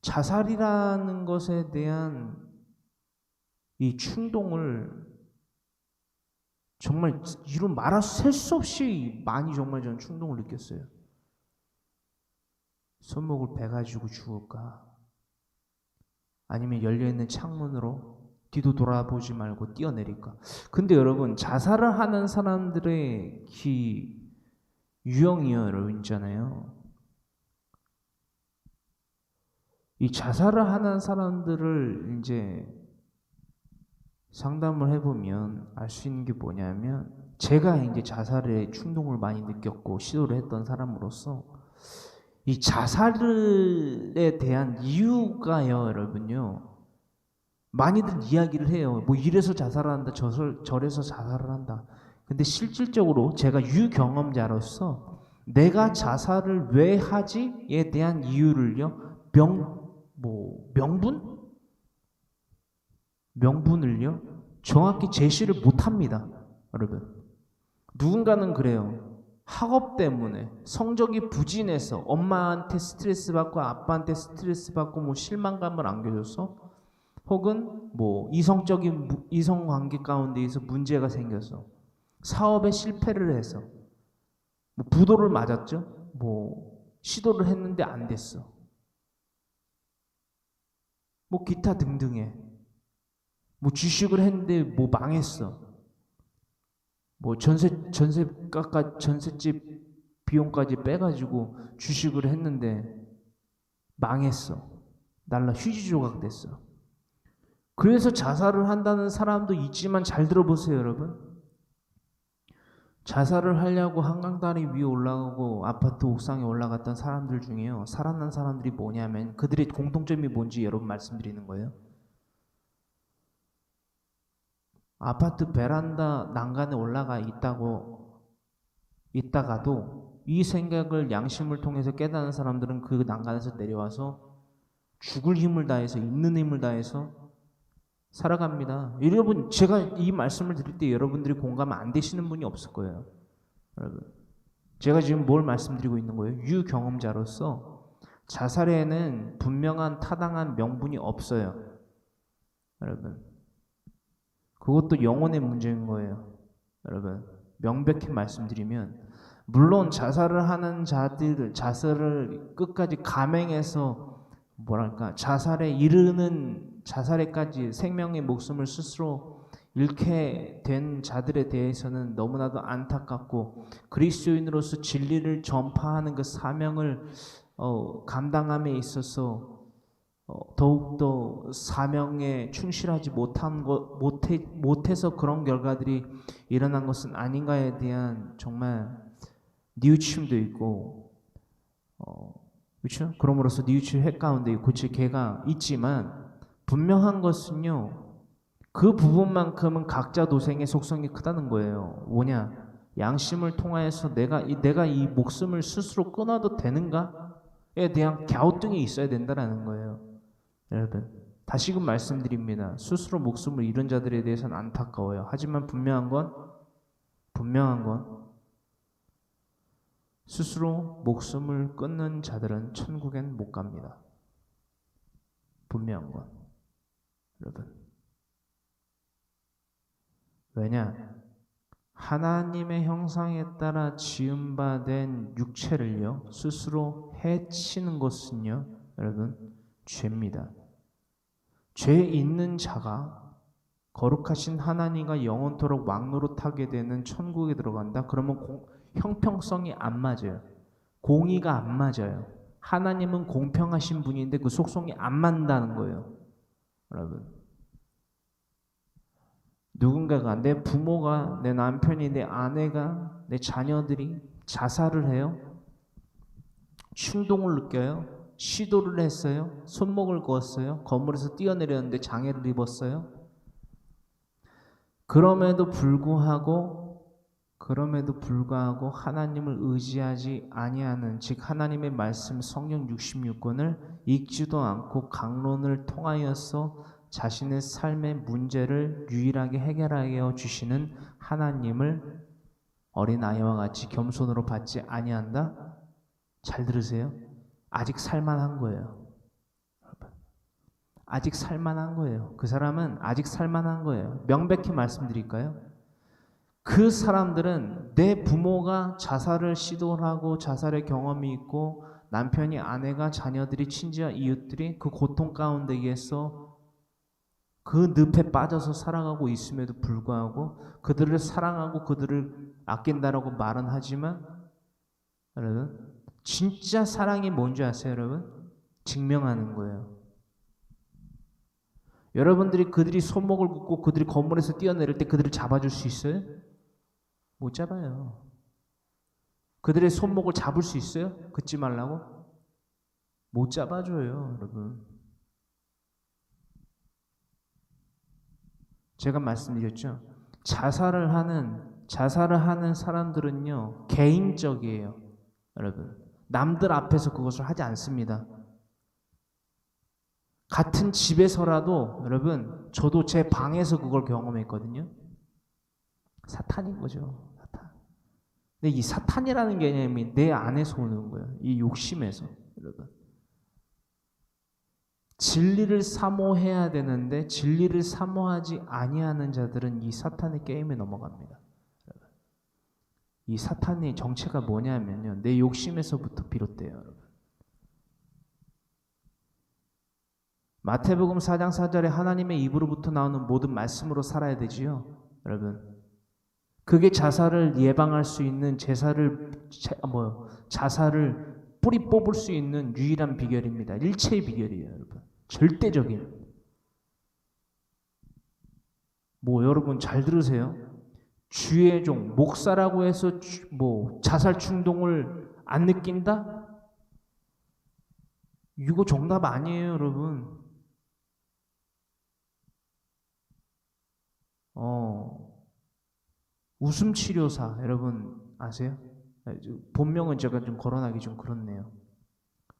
자살이라는 것에 대한 이 충동을 정말 이루 말할 셀 수 없이 많이 정말 저는 충동을 느꼈어요. 손목을 베가지고 죽을까? 아니면 열려있는 창문으로 뒤도 돌아보지 말고 뛰어내릴까? 근데 여러분, 자살을 하는 사람들의 유형이요, 여러분 있잖아요. 이 자살을 하는 사람들을 이제 상담을 해보면 알 수 있는 게 뭐냐면, 제가 이제 자살에 충동을 많이 느꼈고 시도를 했던 사람으로서 이 자살에 대한 이유가요, 여러분요. 많이들 이야기를 해요. 뭐 이래서 자살을 한다, 저래서 자살을 한다. 근데 실질적으로 제가 유경험자로서 내가 자살을 왜 하지에 대한 이유를요, 명분을요, 정확히 제시를 못합니다, 여러분. 누군가는 그래요. 학업 때문에 성적이 부진해서 엄마한테 스트레스 받고 아빠한테 스트레스 받고 뭐 실망감을 안겨줘서, 혹은 뭐 이성 관계 가운데에서 문제가 생겨서 사업에 실패를 해서 뭐 부도를 맞았죠. 뭐 시도를 했는데 안 됐어. 뭐 기타 등등의 뭐 주식을 했는데 뭐 망했어. 뭐 전셋집 비용까지 빼가지고 주식을 했는데 망했어. 날라 휴지 조각 됐어. 그래서 자살을 한다는 사람도 있지만, 잘 들어보세요, 여러분. 자살을 하려고 한강다리 위에 올라가고 아파트 옥상에 올라갔던 사람들 중에요, 살아난 사람들이 뭐냐면, 그들의 공통점이 뭔지 여러분 말씀드리는 거예요. 아파트 베란다 난간에 올라가 있다가도 이 생각을 양심을 통해서 깨닫는 사람들은 그 난간에서 내려와서 죽을 힘을 다해서, 있는 힘을 다해서 살아갑니다. 여러분, 제가 이 말씀을 드릴 때 여러분들이 공감 안 되시는 분이 없을 거예요. 여러분, 제가 지금 뭘 말씀드리고 있는 거예요? 유경험자로서 자살에는 분명한 타당한 명분이 없어요, 여러분. 그것도 영혼의 문제인 거예요, 여러분. 명백히 말씀드리면, 물론 자살을 하는 자살을 끝까지 감행해서 자살에 이르는, 자살에까지 생명의 목숨을 스스로 잃게 된 자들에 대해서는 너무나도 안타깝고, 그리스도인으로서 진리를 전파하는 그 사명을 감당함에 있어서 더욱더 사명에 충실하지 못해서 그런 결과들이 일어난 것은 아닌가에 대한 정말 뉘우침도 있고, 그렇죠? 그럼으로써 뉘우칠 해 가운데 고칠 개가 있지만, 분명한 것은요, 그 부분만큼은 각자 도생의 속성이 크다는 거예요. 뭐냐? 양심을 통하여서 내가 이 목숨을 스스로 끊어도 되는가에 대한 갸우뚱이 있어야 된다는 거예요, 여러분. 다시금 말씀드립니다. 스스로 목숨을 잃은 자들에 대해서는 안타까워요. 하지만 분명한 건 스스로 목숨을 끊는 자들은 천국엔 못 갑니다. 분명한 건, 여러분. 왜냐? 하나님의 형상에 따라 지음받은 육체를요, 스스로 해치는 것은요, 여러분, 죄입니다. 죄 있는 자가 거룩하신 하나님과 영원토록 왕노릇하게 되는 천국에 들어간다? 그러면 형평성이 안 맞아요. 공의가 안 맞아요. 하나님은 공평하신 분인데 그 속성이 안 맞는다는 거예요. 여러분. 누군가가, 내 부모가, 내 남편이, 내 아내가, 내 자녀들이 자살을 해요. 충동을 느껴요. 시도를 했어요. 손목을 그었어요. 건물에서 뛰어내렸는데 장애를 입었어요. 그럼에도 불구하고 하나님을 의지하지 아니하는, 즉 하나님의 말씀 성경 66권을 읽지도 않고 강론을 통하여서 자신의 삶의 문제를 유일하게 해결하여 주시는 하나님을 어린아이와 같이 겸손으로 받지 아니한다? 잘 들으세요. 아직 살만한 거예요. 아직 살만한 거예요. 그 사람은 아직 살만한 거예요. 명백히 말씀드릴까요? 그 사람들은 내 부모가 자살을 시도하고 자살의 경험이 있고 남편이, 아내가, 자녀들이, 친지와 이웃들이 그 고통 가운데에서 그 늪에 빠져서 살아가고 있음에도 불구하고 그들을 사랑하고 그들을 아낀다라고 말은 하지만, 여러분, 진짜 사랑이 뭔지 아세요, 여러분? 증명하는 거예요. 여러분들이 그들이 손목을 긋고 그들이 건물에서 뛰어내릴 때 그들을 잡아줄 수 있어요? 못 잡아요. 그들의 손목을 잡을 수 있어요? 긋지 말라고? 못 잡아줘요, 여러분. 제가 말씀드렸죠. 자살을 하는 사람들은요, 개인적이에요, 여러분. 남들 앞에서 그것을 하지 않습니다. 같은 집에서라도, 여러분, 저도 제 방에서 그걸 경험했거든요. 사탄인 거죠, 사탄. 근데 이 사탄이라는 개념이 내 안에서 오는 거예요. 이 욕심에서, 여러분. 진리를 사모해야 되는데 진리를 사모하지 아니하는 자들은 이 사탄의 게임에 넘어갑니다. 이 사탄의 정체가 뭐냐면요, 내 욕심에서부터 비롯돼요, 여러분. 마태복음 4장 4절에 하나님의 입으로부터 나오는 모든 말씀으로 살아야 되지요, 여러분. 그게 자살을 예방할 수 있는, 자살을 뿌리 뽑을 수 있는 유일한 비결입니다. 일체의 비결이에요, 여러분. 절대적인. 여러분 잘 들으세요. 주의 종, 목사라고 해서 자살 충동을 안 느낀다? 이거 정답 아니에요, 여러분. 웃음 치료사, 여러분 아세요? 본명은 제가 좀 거론하기 좀 그렇네요.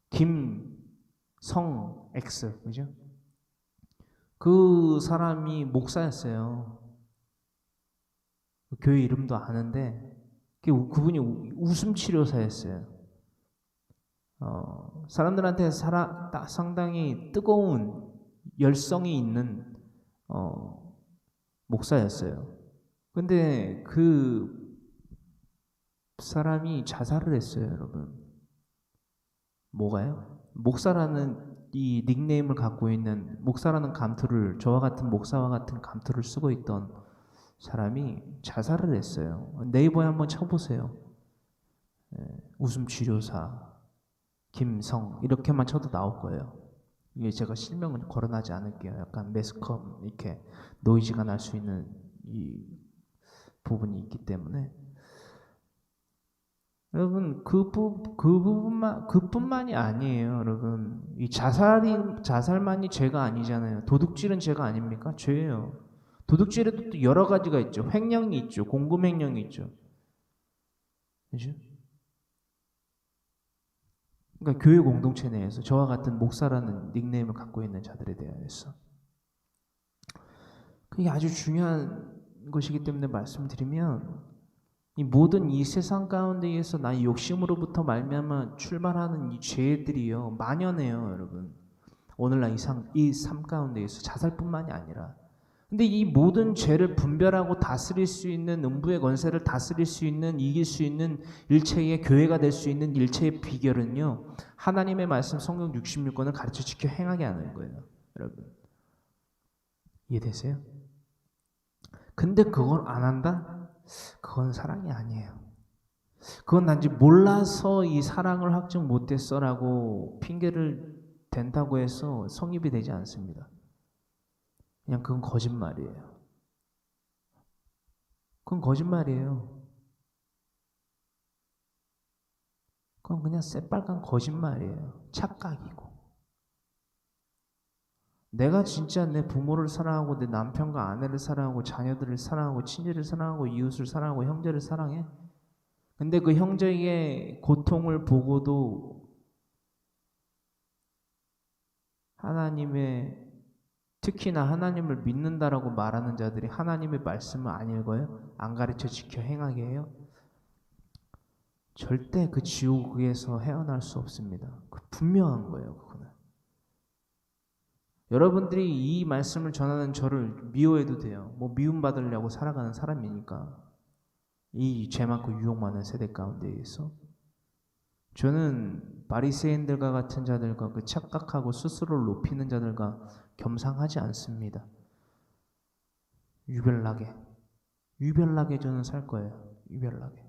김성 X, 그죠? 그 사람이 목사였어요. 교회 이름도 아는데 그분이 웃음 치료사였어요. 사람들한테 상당히 뜨거운 열성이 있는 목사였어요. 근데 그 사람이 자살을 했어요, 여러분. 뭐가요? 목사라는 이 닉네임을 갖고 있는, 목사라는 감투를, 저와 같은 목사와 같은 감투를 쓰고 있던 사람이 자살을 했어요. 네이버에 한번 쳐보세요. 웃음 치료사 김성 이렇게만 쳐도 나올 거예요. 이게 제가 실명은 거론하지 않을게요. 약간 매스컴 이렇게 노이즈가 날 수 있는 이 부분이 있기 때문에, 여러분 그뿐만이 아니에요, 여러분. 이 자살만이 죄가 아니잖아요. 도둑질은 죄가 아닙니까? 죄예요. 도둑질에도 또 여러 가지가 있죠. 횡령이 있죠. 공금횡령이 있죠. 그죠? 그러니까 교회 공동체 내에서 저와 같은 목사라는 닉네임을 갖고 있는 자들에 대해서 그게 아주 중요한 것이기 때문에 말씀드리면, 이 모든 이 세상 가운데에서 나의 욕심으로부터 말미암아 출발하는 이 죄들이요, 만연해요, 여러분. 오늘날 이 삶 가운데에서 자살뿐만이 아니라. 근데 이 모든 죄를 분별하고 다스릴 수 있는, 음부의 권세를 다스릴 수 있는, 이길 수 있는 일체의 교회가 될 수 있는 일체의 비결은요, 하나님의 말씀 성경 66권을 가르쳐 지켜 행하게 하는 거예요, 여러분. 이해되세요? 근데 그걸 안 한다? 그건 사랑이 아니에요. 그건 단지 몰라서 이 사랑을 확증 못했어라고 핑계를 댄다고 해서 성립이 되지 않습니다. 그냥 그건 거짓말이에요. 그건 거짓말이에요. 그건 그냥 새빨간 거짓말이에요. 착각이고. 내가 진짜 내 부모를 사랑하고 내 남편과 아내를 사랑하고 자녀들을 사랑하고 친지를 사랑하고 이웃을 사랑하고 형제를 사랑해. 근데 그 형제의 고통을 보고도 하나님의 특히나 하나님을 믿는다라고 말하는 자들이 하나님의 말씀을 안 읽어요? 안 가르쳐 지켜 행하게 해요? 절대 그 지옥에서 헤어날 수 없습니다. 분명한 거예요, 그거는. 여러분들이 이 말씀을 전하는 저를 미워해도 돼요. 뭐 미움받으려고 살아가는 사람이니까. 이 죄 많고 유혹 많은 세대 가운데에서 저는 바리새인들과 같은 자들과 그 착각하고 스스로를 높이는 자들과 겸상하지 않습니다. 유별나게 저는 살 거예요. 유별나게.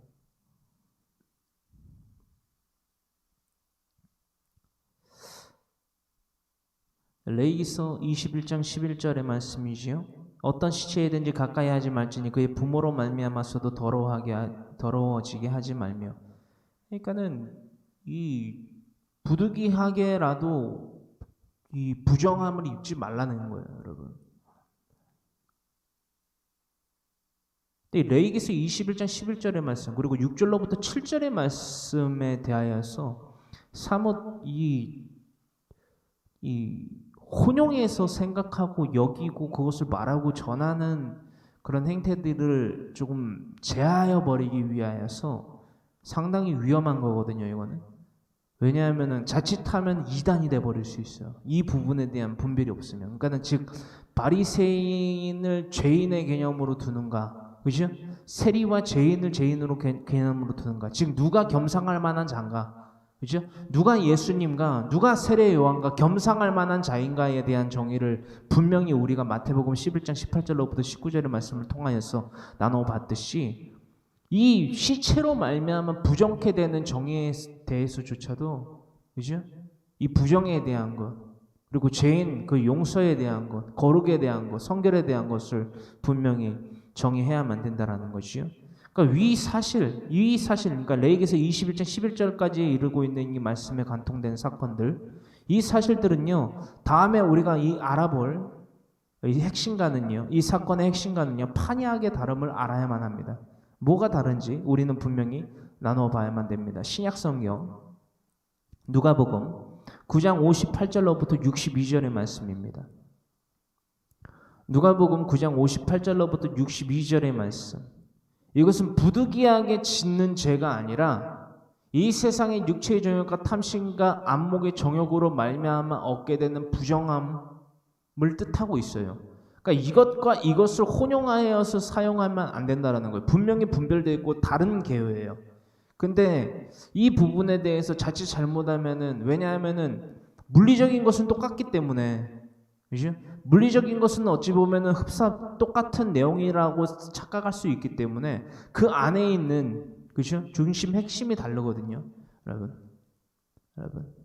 레위기서 21장 11절의 말씀이지요. 어떤 시체이든지 가까이 하지 말지니 그의 부모로 말미암아서도 더러워지게 하지 말며. 그러니까는 이 부득이하게라도 이 부정함을 입지 말라는 거예요, 여러분. 레위기서 21장 11절의 말씀 그리고 6절로부터 7절의 말씀에 대하여서 사뭇 이 혼용해서 생각하고 여기고 그것을 말하고 전하는 그런 행태들을 조금 제하여 버리기 위하여서 상당히 위험한 거거든요, 이거는. 왜냐하면 자칫하면 이단이 돼버릴 수 있어요. 이 부분에 대한 분별이 없으면. 그러니까 즉 바리새인을 죄인의 개념으로 두는가, 그죠? 세리와 죄인을 죄인으로 개념으로 두는가. 즉 누가 겸상할 만한 자인가, 그죠? 누가 예수님과 누가 세례 요한과 겸상할 만한 자인가에 대한 정의를 분명히 우리가 마태복음 11장 18절로부터 19절의 말씀을 통하여서 나눠봤듯이 이 시체로 말미암아 부정케 되는 정의에 대해서조차도, 그죠? 이 부정에 대한 것, 그리고 죄인 그 용서에 대한 것, 거룩에 대한 것, 성결에 대한 것을 분명히 정의해야만 된다라는 것이요. 그러니까 위 사실, 그러니까 레위기서 21장 11절까지 이르고 있는 이 말씀에 관통된 사건들, 이 사실들은요, 다음에 우리가 이 알아볼 이 핵심가는요, 이 사건의 핵심가는요, 판이하게 다름을 알아야만 합니다. 뭐가 다른지 우리는 분명히 나눠봐야만 됩니다. 신약성경 누가복음 9장 58절로부터 62절의 말씀입니다. 누가복음 9장 58절로부터 62절의 말씀. 이것은 부득이하게 짓는 죄가 아니라 이 세상의 육체의 정욕과 탐심과 안목의 정욕으로 말미암아 얻게 되는 부정함을 뜻하고 있어요. 그러니까 이것과 이것을 혼용하여서 사용하면 안 된다는 거예요. 분명히 분별되어 있고 다른 개요예요. 근데 이 부분에 대해서 자칫 잘못하면은, 왜냐하면은 물리적인 것은 똑같기 때문에, 그죠? 물리적인 것은 어찌 보면은 똑같은 내용이라고 착각할 수 있기 때문에 그 안에 있는, 그죠? 중심 핵심이 다르거든요, 여러분.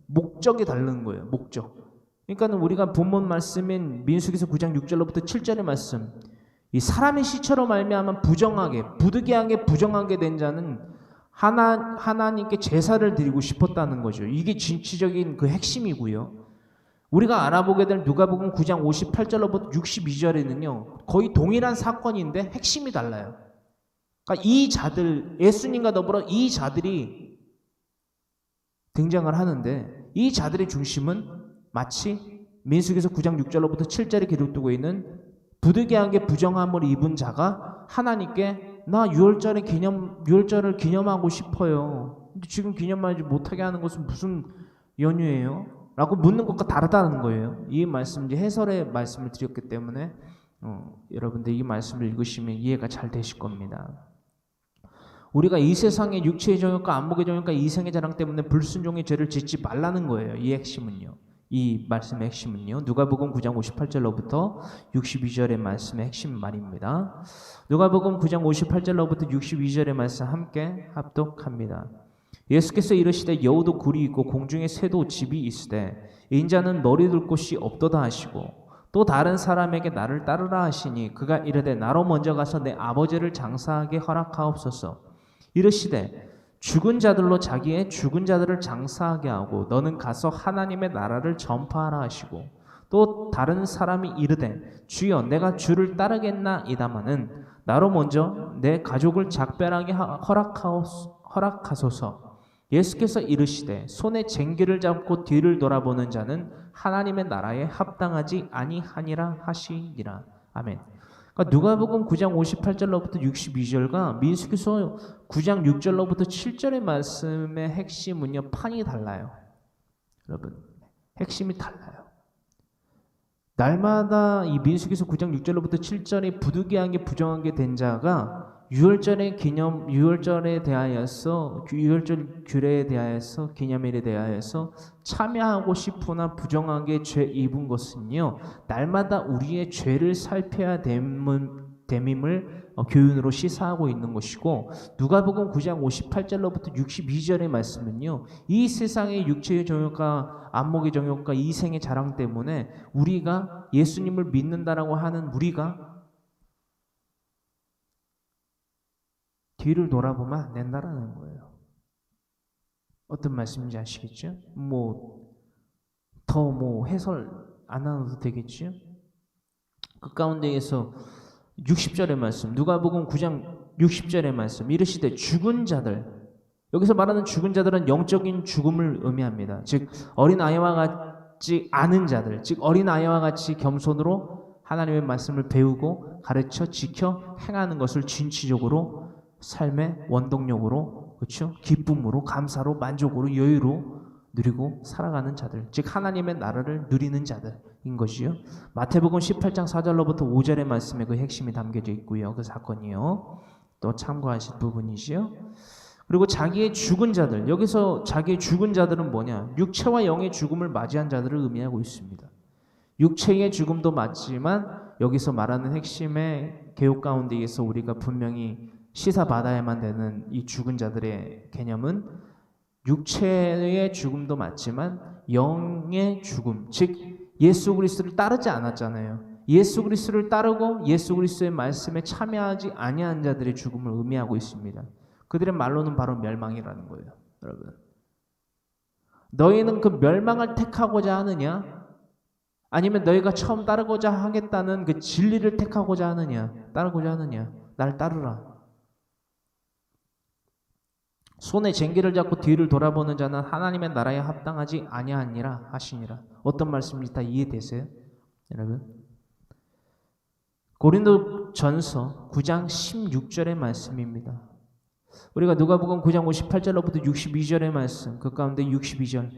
목적이 다른 거예요. 목적. 그러니까 우리가 본문 말씀인 민수기서 9장 6절로부터 7절의 말씀, 이 사람의 시체로 말미암아 부득이하게 부정하게 된 자는 하나님께 제사를 드리고 싶었다는 거죠. 이게 진취적인 그 핵심이고요. 우리가 알아보게 될 누가복음 9장 58절로부터 62절에는요, 거의 동일한 사건인데 핵심이 달라요. 그러니까 이 자들, 예수님과 더불어 이 자들이 등장을 하는데, 이 자들의 중심은 마치 민수기서 9장 6절로부터 7절에 기록되고 있는 부득이하게 부정함을 입은 자가 하나님께 나 유월절을 기념하고 싶어요. 근데 지금 기념하지 못하게 하는 것은 무슨 연유예요? 라고 묻는 것과 다르다는 거예요. 이 말씀, 이제 해설의 말씀을 드렸기 때문에 여러분들 이 말씀을 읽으시면 이해가 잘 되실 겁니다. 우리가 이 세상의 육체의 정욕과 안목의 정욕과 이생의 자랑 때문에 불순종의 죄를 짓지 말라는 거예요. 이 핵심은요. 이 말씀의 핵심은요. 누가복음 9장 58절로부터 62절의 말씀의 핵심 말입니다. 누가복음 9장 58절로부터 62절의 말씀 함께 합독합니다. 예수께서 이르시되 여우도 굴이 있고 공중에 새도 집이 있으되 인자는 머리 둘 곳이 없도다 하시고 또 다른 사람에게 나를 따르라 하시니 그가 이르되 나로 먼저 가서 내 아버지를 장사하게 허락하옵소서. 이르시되 죽은 자들로 자기의 죽은 자들을 장사하게 하고 너는 가서 하나님의 나라를 전파하라 하시고 또 다른 사람이 이르되 주여 내가 주를 따르겠나이다마는 나로 먼저 내 가족을 작별하게 허락하소서. 예수께서 이르시되 손에 쟁기를 잡고 뒤를 돌아보는 자는 하나님의 나라에 합당하지 아니하니라 하시니라. 아멘. 그러니까 누가복음 9장 58절로부터 62절과 민수기서 9장 6절로부터 7절의 말씀의 핵심은요, 판이 달라요. 여러분, 핵심이 달라요. 날마다 이 민수기서 9장 6절로부터 7절에 부득이하게 부정하게 된 자가 유월절의 기념, 유월절에 대하여서, 유월절 규례에 대하여서, 기념일에 대하여서 참여하고 싶으나 부정하게 죄 입은 것은요, 날마다 우리의 죄를 살펴야 됨임을 교훈으로 시사하고 있는 것이고, 누가복음 9장 58절로부터 62절의 말씀은요, 이 세상의 육체의 정욕과 안목의 정욕과 이생의 자랑 때문에 우리가 예수님을 믿는다라고 하는 우리가 뒤를 돌아보면 안 된다라는 거예요. 어떤 말씀인지 아시겠죠? 더 해설 안 하셔도 되겠죠? 그 가운데에서 60절의 말씀, 누가복음 9장 60절의 말씀, 이르시되 죽은 자들, 여기서 말하는 죽은 자들은 영적인 죽음을 의미합니다. 즉 어린아이와 같지 않은 자들, 즉 어린아이와 같이 겸손으로 하나님의 말씀을 배우고 가르쳐 지켜 행하는 것을 진취적으로 삶의 원동력으로, 그렇죠? 기쁨으로, 감사로, 만족으로, 여유로 누리고 살아가는 자들, 즉 하나님의 나라를 누리는 자들인 것이요. 마태복음 18장 4절로부터 5절의 말씀에 그 핵심이 담겨져 있고요. 그 사건이요. 또 참고하실 부분이지요. 그리고 자기의 죽은 자들, 여기서 자기의 죽은 자들은 뭐냐? 육체와 영의 죽음을 맞이한 자들을 의미하고 있습니다. 육체의 죽음도 맞지만 여기서 말하는 핵심의 개혁 가운데에서 우리가 분명히 시사받아야만 되는 이 죽은 자들의 개념은 육체의 죽음도 맞지만 영의 죽음, 즉 예수 그리스도를 따르지 않았잖아요. 예수 그리스도를 따르고 예수 그리스도의 말씀에 참여하지 아니한 자들의 죽음을 의미하고 있습니다. 그들의 말로는 바로 멸망이라는 거예요. 여러분, 너희는 그 멸망을 택하고자 하느냐? 아니면 너희가 처음 따르고자 하겠다는 그 진리를 택하고자 하느냐? 따르고자 하느냐? 날 따르라. 손에 쟁기를 잡고 뒤를 돌아보는 자는 하나님의 나라에 합당하지 아니하니라 하시니라. 어떤 말씀인지 다 이해되세요? 여러분, 고린도전서 9장 16절의 말씀입니다. 우리가 누가복음 9장 58절로부터 62절의 말씀, 그 가운데 62절,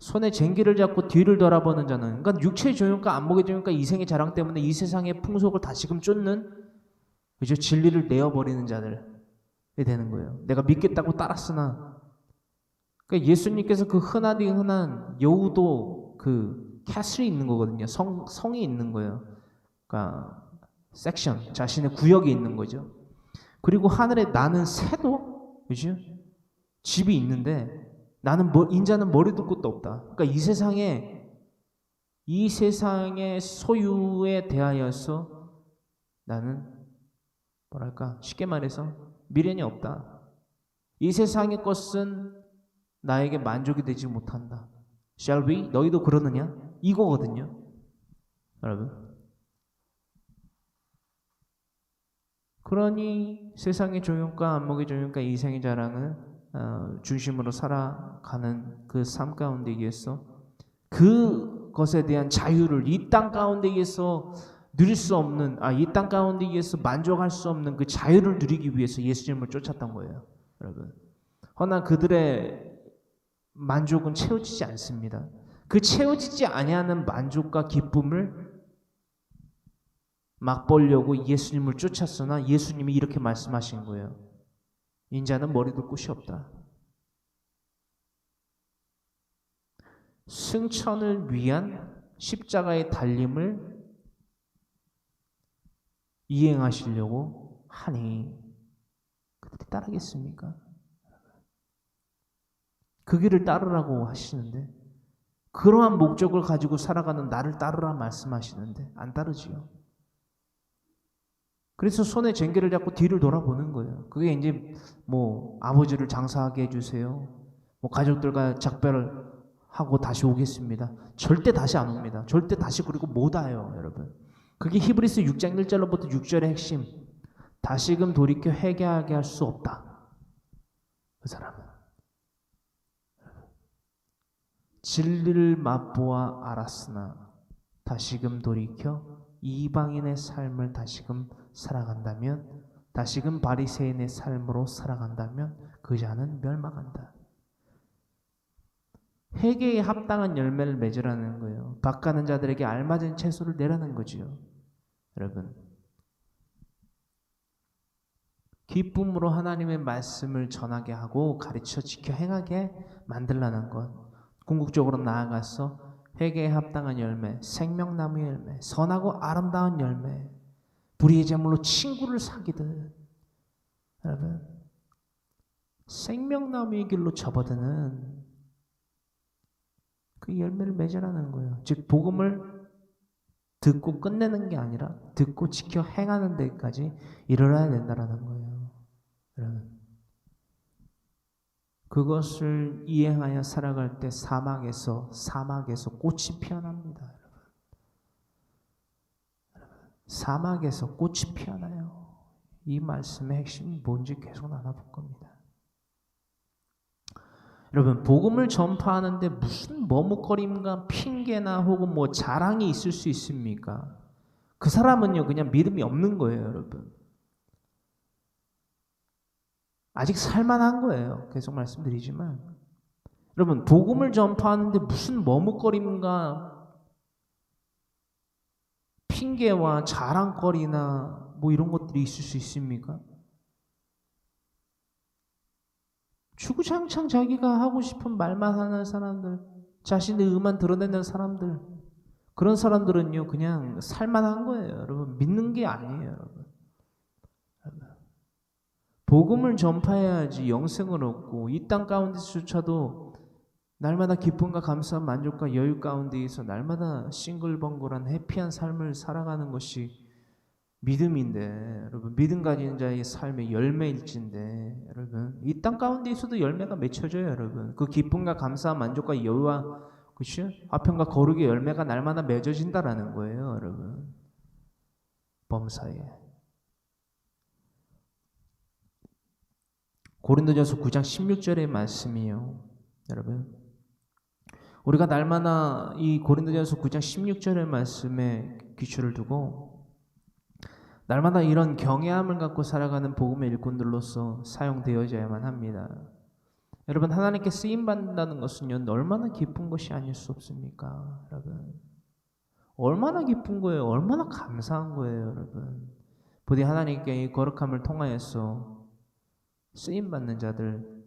손에 쟁기를 잡고 뒤를 돌아보는 자는, 그러니까 육체의 조용과 안목의 조용과 이생의 자랑 때문에 이 세상의 풍속을 다시금 쫓는, 그죠? 진리를 내어버리는 자들 되는 거예요. 내가 믿겠다고 따랐으나, 그러니까 예수님께서 그 흔한 여우도 그 캐슬이 있는 거거든요. 성이 있는 거예요. 그러니까 섹션, 자신의 구역이 있는 거죠. 그리고 하늘에 나는 새도, 그죠? 집이 있는데 나는 인자는 머리 둘 곳도 없다. 그러니까 이 세상의 소유에 대하여서 나는 뭐랄까 쉽게 말해서 미련이 없다. 이 세상의 것은 나에게 만족이 되지 못한다. Shall we? 너희도 그러느냐? 이거거든요. 여러분, 그러니 세상의 조용과 안목의 조용과 이생의 자랑을 중심으로 살아가는 그 삶 가운데에서 그것에 대한 자유를 이 땅 가운데에서 누릴 수 없는, 이 땅 가운데에서 만족할 수 없는 그 자유를 누리기 위해서 예수님을 쫓았던 거예요, 여러분. 허나 그들의 만족은 채워지지 않습니다. 그 채워지지 아니하는 만족과 기쁨을 맛보려고 예수님을 쫓았으나 예수님이 이렇게 말씀하신 거예요. 인자는 머리 둘 곳이 없다. 승천을 위한 십자가의 달림을 이행하시려고 하니 그들이 따르겠습니까? 그 길을 따르라고 하시는데, 그러한 목적을 가지고 살아가는 나를 따르라 말씀하시는데 안 따르지요. 그래서 손에 쟁기를 잡고 뒤를 돌아보는 거예요. 그게 이제 뭐 아버지를 장사하게 해주세요, 뭐 가족들과 작별을 하고 다시 오겠습니다. 절대 다시 안 옵니다. 절대 다시 그리고 못 와요, 여러분. 그게 히브리서 6장 1절로부터 6절의 핵심. 다시금 돌이켜 회개하게 할 수 없다. 그 사람은 진리를 맛보아 알았으나 다시금 돌이켜 이방인의 삶을 다시금 살아간다면, 다시금 바리새인의 삶으로 살아간다면 그 자는 멸망한다. 회개에 합당한 열매를 맺으라는 거예요. 밭가는 자들에게 알맞은 채소를 내라는 거지요. 여러분, 기쁨으로 하나님의 말씀을 전하게 하고 가르쳐 지켜 행하게 만들라는 것. 궁극적으로 나아가서 회개에 합당한 열매, 생명나무의 열매, 선하고 아름다운 열매, 불의의 제물로 친구를 사귀듯, 여러분, 생명나무의 길로 접어드는 그 열매를 맺으라는 거예요. 즉 복음을 듣고 끝내는 게 아니라 듣고 지켜 행하는 데까지 이르러야 된다는 거예요. 여러분, 그것을 이행하여 살아갈 때 사막에서 꽃이 피어납니다. 여러분, 사막에서 꽃이 피어나요. 이 말씀의 핵심이 뭔지 계속 나눠볼 겁니다. 여러분, 복음을 전파하는데 무슨 머뭇거림과 핑계나 혹은 뭐 자랑이 있을 수 있습니까? 그 사람은요 그냥 믿음이 없는 거예요, 여러분. 아직 살만한 거예요. 계속 말씀드리지만, 여러분, 복음을 전파하는데 무슨 머뭇거림과 핑계와 자랑거리나 뭐 이런 것들이 있을 수 있습니까? 주구장창 자기가 하고 싶은 말만 하는 사람들, 자신의 의만 드러내는 사람들, 그런 사람들은요 그냥 살만한 거예요, 여러분. 믿는 게 아니에요, 여러분. 복음을 전파해야지 영생을 얻고 이 땅 가운데서조차도 날마다 기쁨과 감사와 만족과 여유 가운데에서 날마다 싱글벙글한 해피한 삶을 살아가는 것이 믿음인데, 여러분, 믿음 가진 자의 삶의 열매일진데, 여러분, 이 땅 가운데에서도 열매가 맺혀져요, 여러분. 그 기쁨과 감사와 만족과 여유와, 그렇죠? 화평과 거룩의 열매가 날마다 맺어진다라는 거예요, 여러분. 범사에. 고린도전서 9장 16절의 말씀이요, 여러분. 우리가 날마다 이 고린도전서 9장 16절의 말씀에 귀추를 두고 날마다 이런 경외함을 갖고 살아가는 복음의 일꾼들로서 사용되어져야만 합니다. 여러분, 하나님께 쓰임받는다는 것은요 얼마나 기쁜 것이 아닐 수 없습니까? 여러분, 얼마나 기쁜 거예요. 얼마나 감사한 거예요, 여러분. 부디 하나님께 이 거룩함을 통하여서 쓰임받는 자들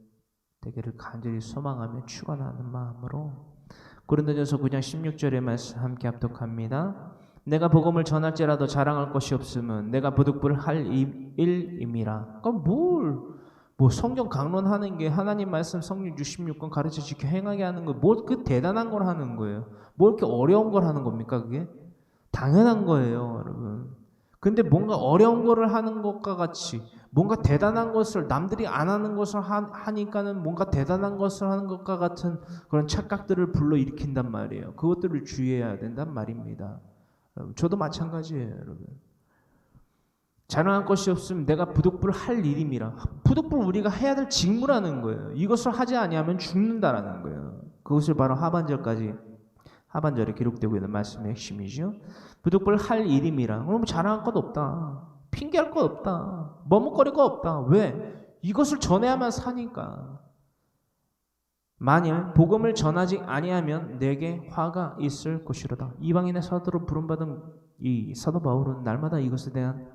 되기를 간절히 소망하며 축원하는 마음으로 고린도전서 9장 16절의 말씀 함께 합독합니다. 내가 복음을 전할지라도 자랑할 것이 없으면 내가 부득불 할 일임이라. 그럼 뭐 성경 강론하는 게 하나님 말씀 성령 66권 가르쳐 지켜 행하게 하는 거, 뭘 그 대단한 걸 하는 거예요? 뭘 이렇게 어려운 걸 하는 겁니까? 그게 당연한 거예요, 여러분. 근데 뭔가 어려운 거를 하는 것과 같이 뭔가 대단한 것을, 남들이 안 하는 것을 하니까는 뭔가 대단한 것을 하는 것과 같은 그런 착각들을 불러일으킨단 말이에요. 그것들을 주의해야 된단 말입니다. 저도 마찬가지예요, 여러분. 자랑할 것이 없으면 내가 부득불 할 일임이라. 부득불 우리가 해야 될 직무라는 거예요. 이것을 하지 아니하면 죽는다라는 거예요. 그것을 바로 하반절에 기록되고 있는 말씀의 핵심이죠. 부득불 할 일임이라. 그럼 자랑할 것 없다. 핑계할 것 없다. 머뭇거릴 것 없다. 왜? 이것을 전해야만 사니까. 만일 복음을 전하지 아니하면 내게 화가 있을 것이로다. 이방인의 사도로 부름받은 이 사도 바울은 날마다 이것에 대한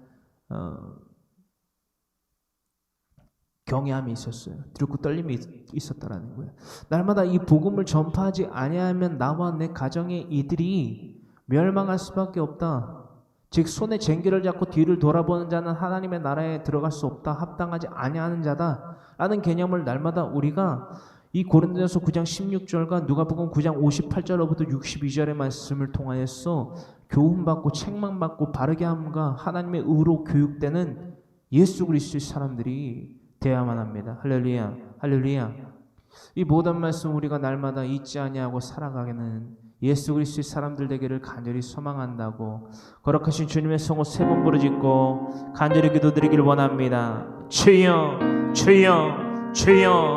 경외함이 있었어요. 들고 떨림이 있었다라는 거예요. 날마다 이 복음을 전파하지 아니하면 나와 내 가정의 이들이 멸망할 수밖에 없다. 즉 손에 쟁기를 잡고 뒤를 돌아보는 자는 하나님의 나라에 들어갈 수 없다. 합당하지 아니하는 자다. 라는 개념을 날마다 우리가 이 고린도전서 9장 16절과 누가복음 9장 58절로부터 62절의 말씀을 통하여서 교훈받고 책망받고 바르게 함과 하나님의 의로 교육되는 예수 그리스도의 사람들이 되어야만 합니다. 할렐루야, 할렐루야. 이 모든 말씀 우리가 날마다 잊지 아니하고 살아가게는 예수 그리스도의 사람들 되기를 간절히 소망한다고 거룩하신 주님의 성호 3번 부르짖고 간절히 기도드리길 원합니다. 주여, 주여, 주여.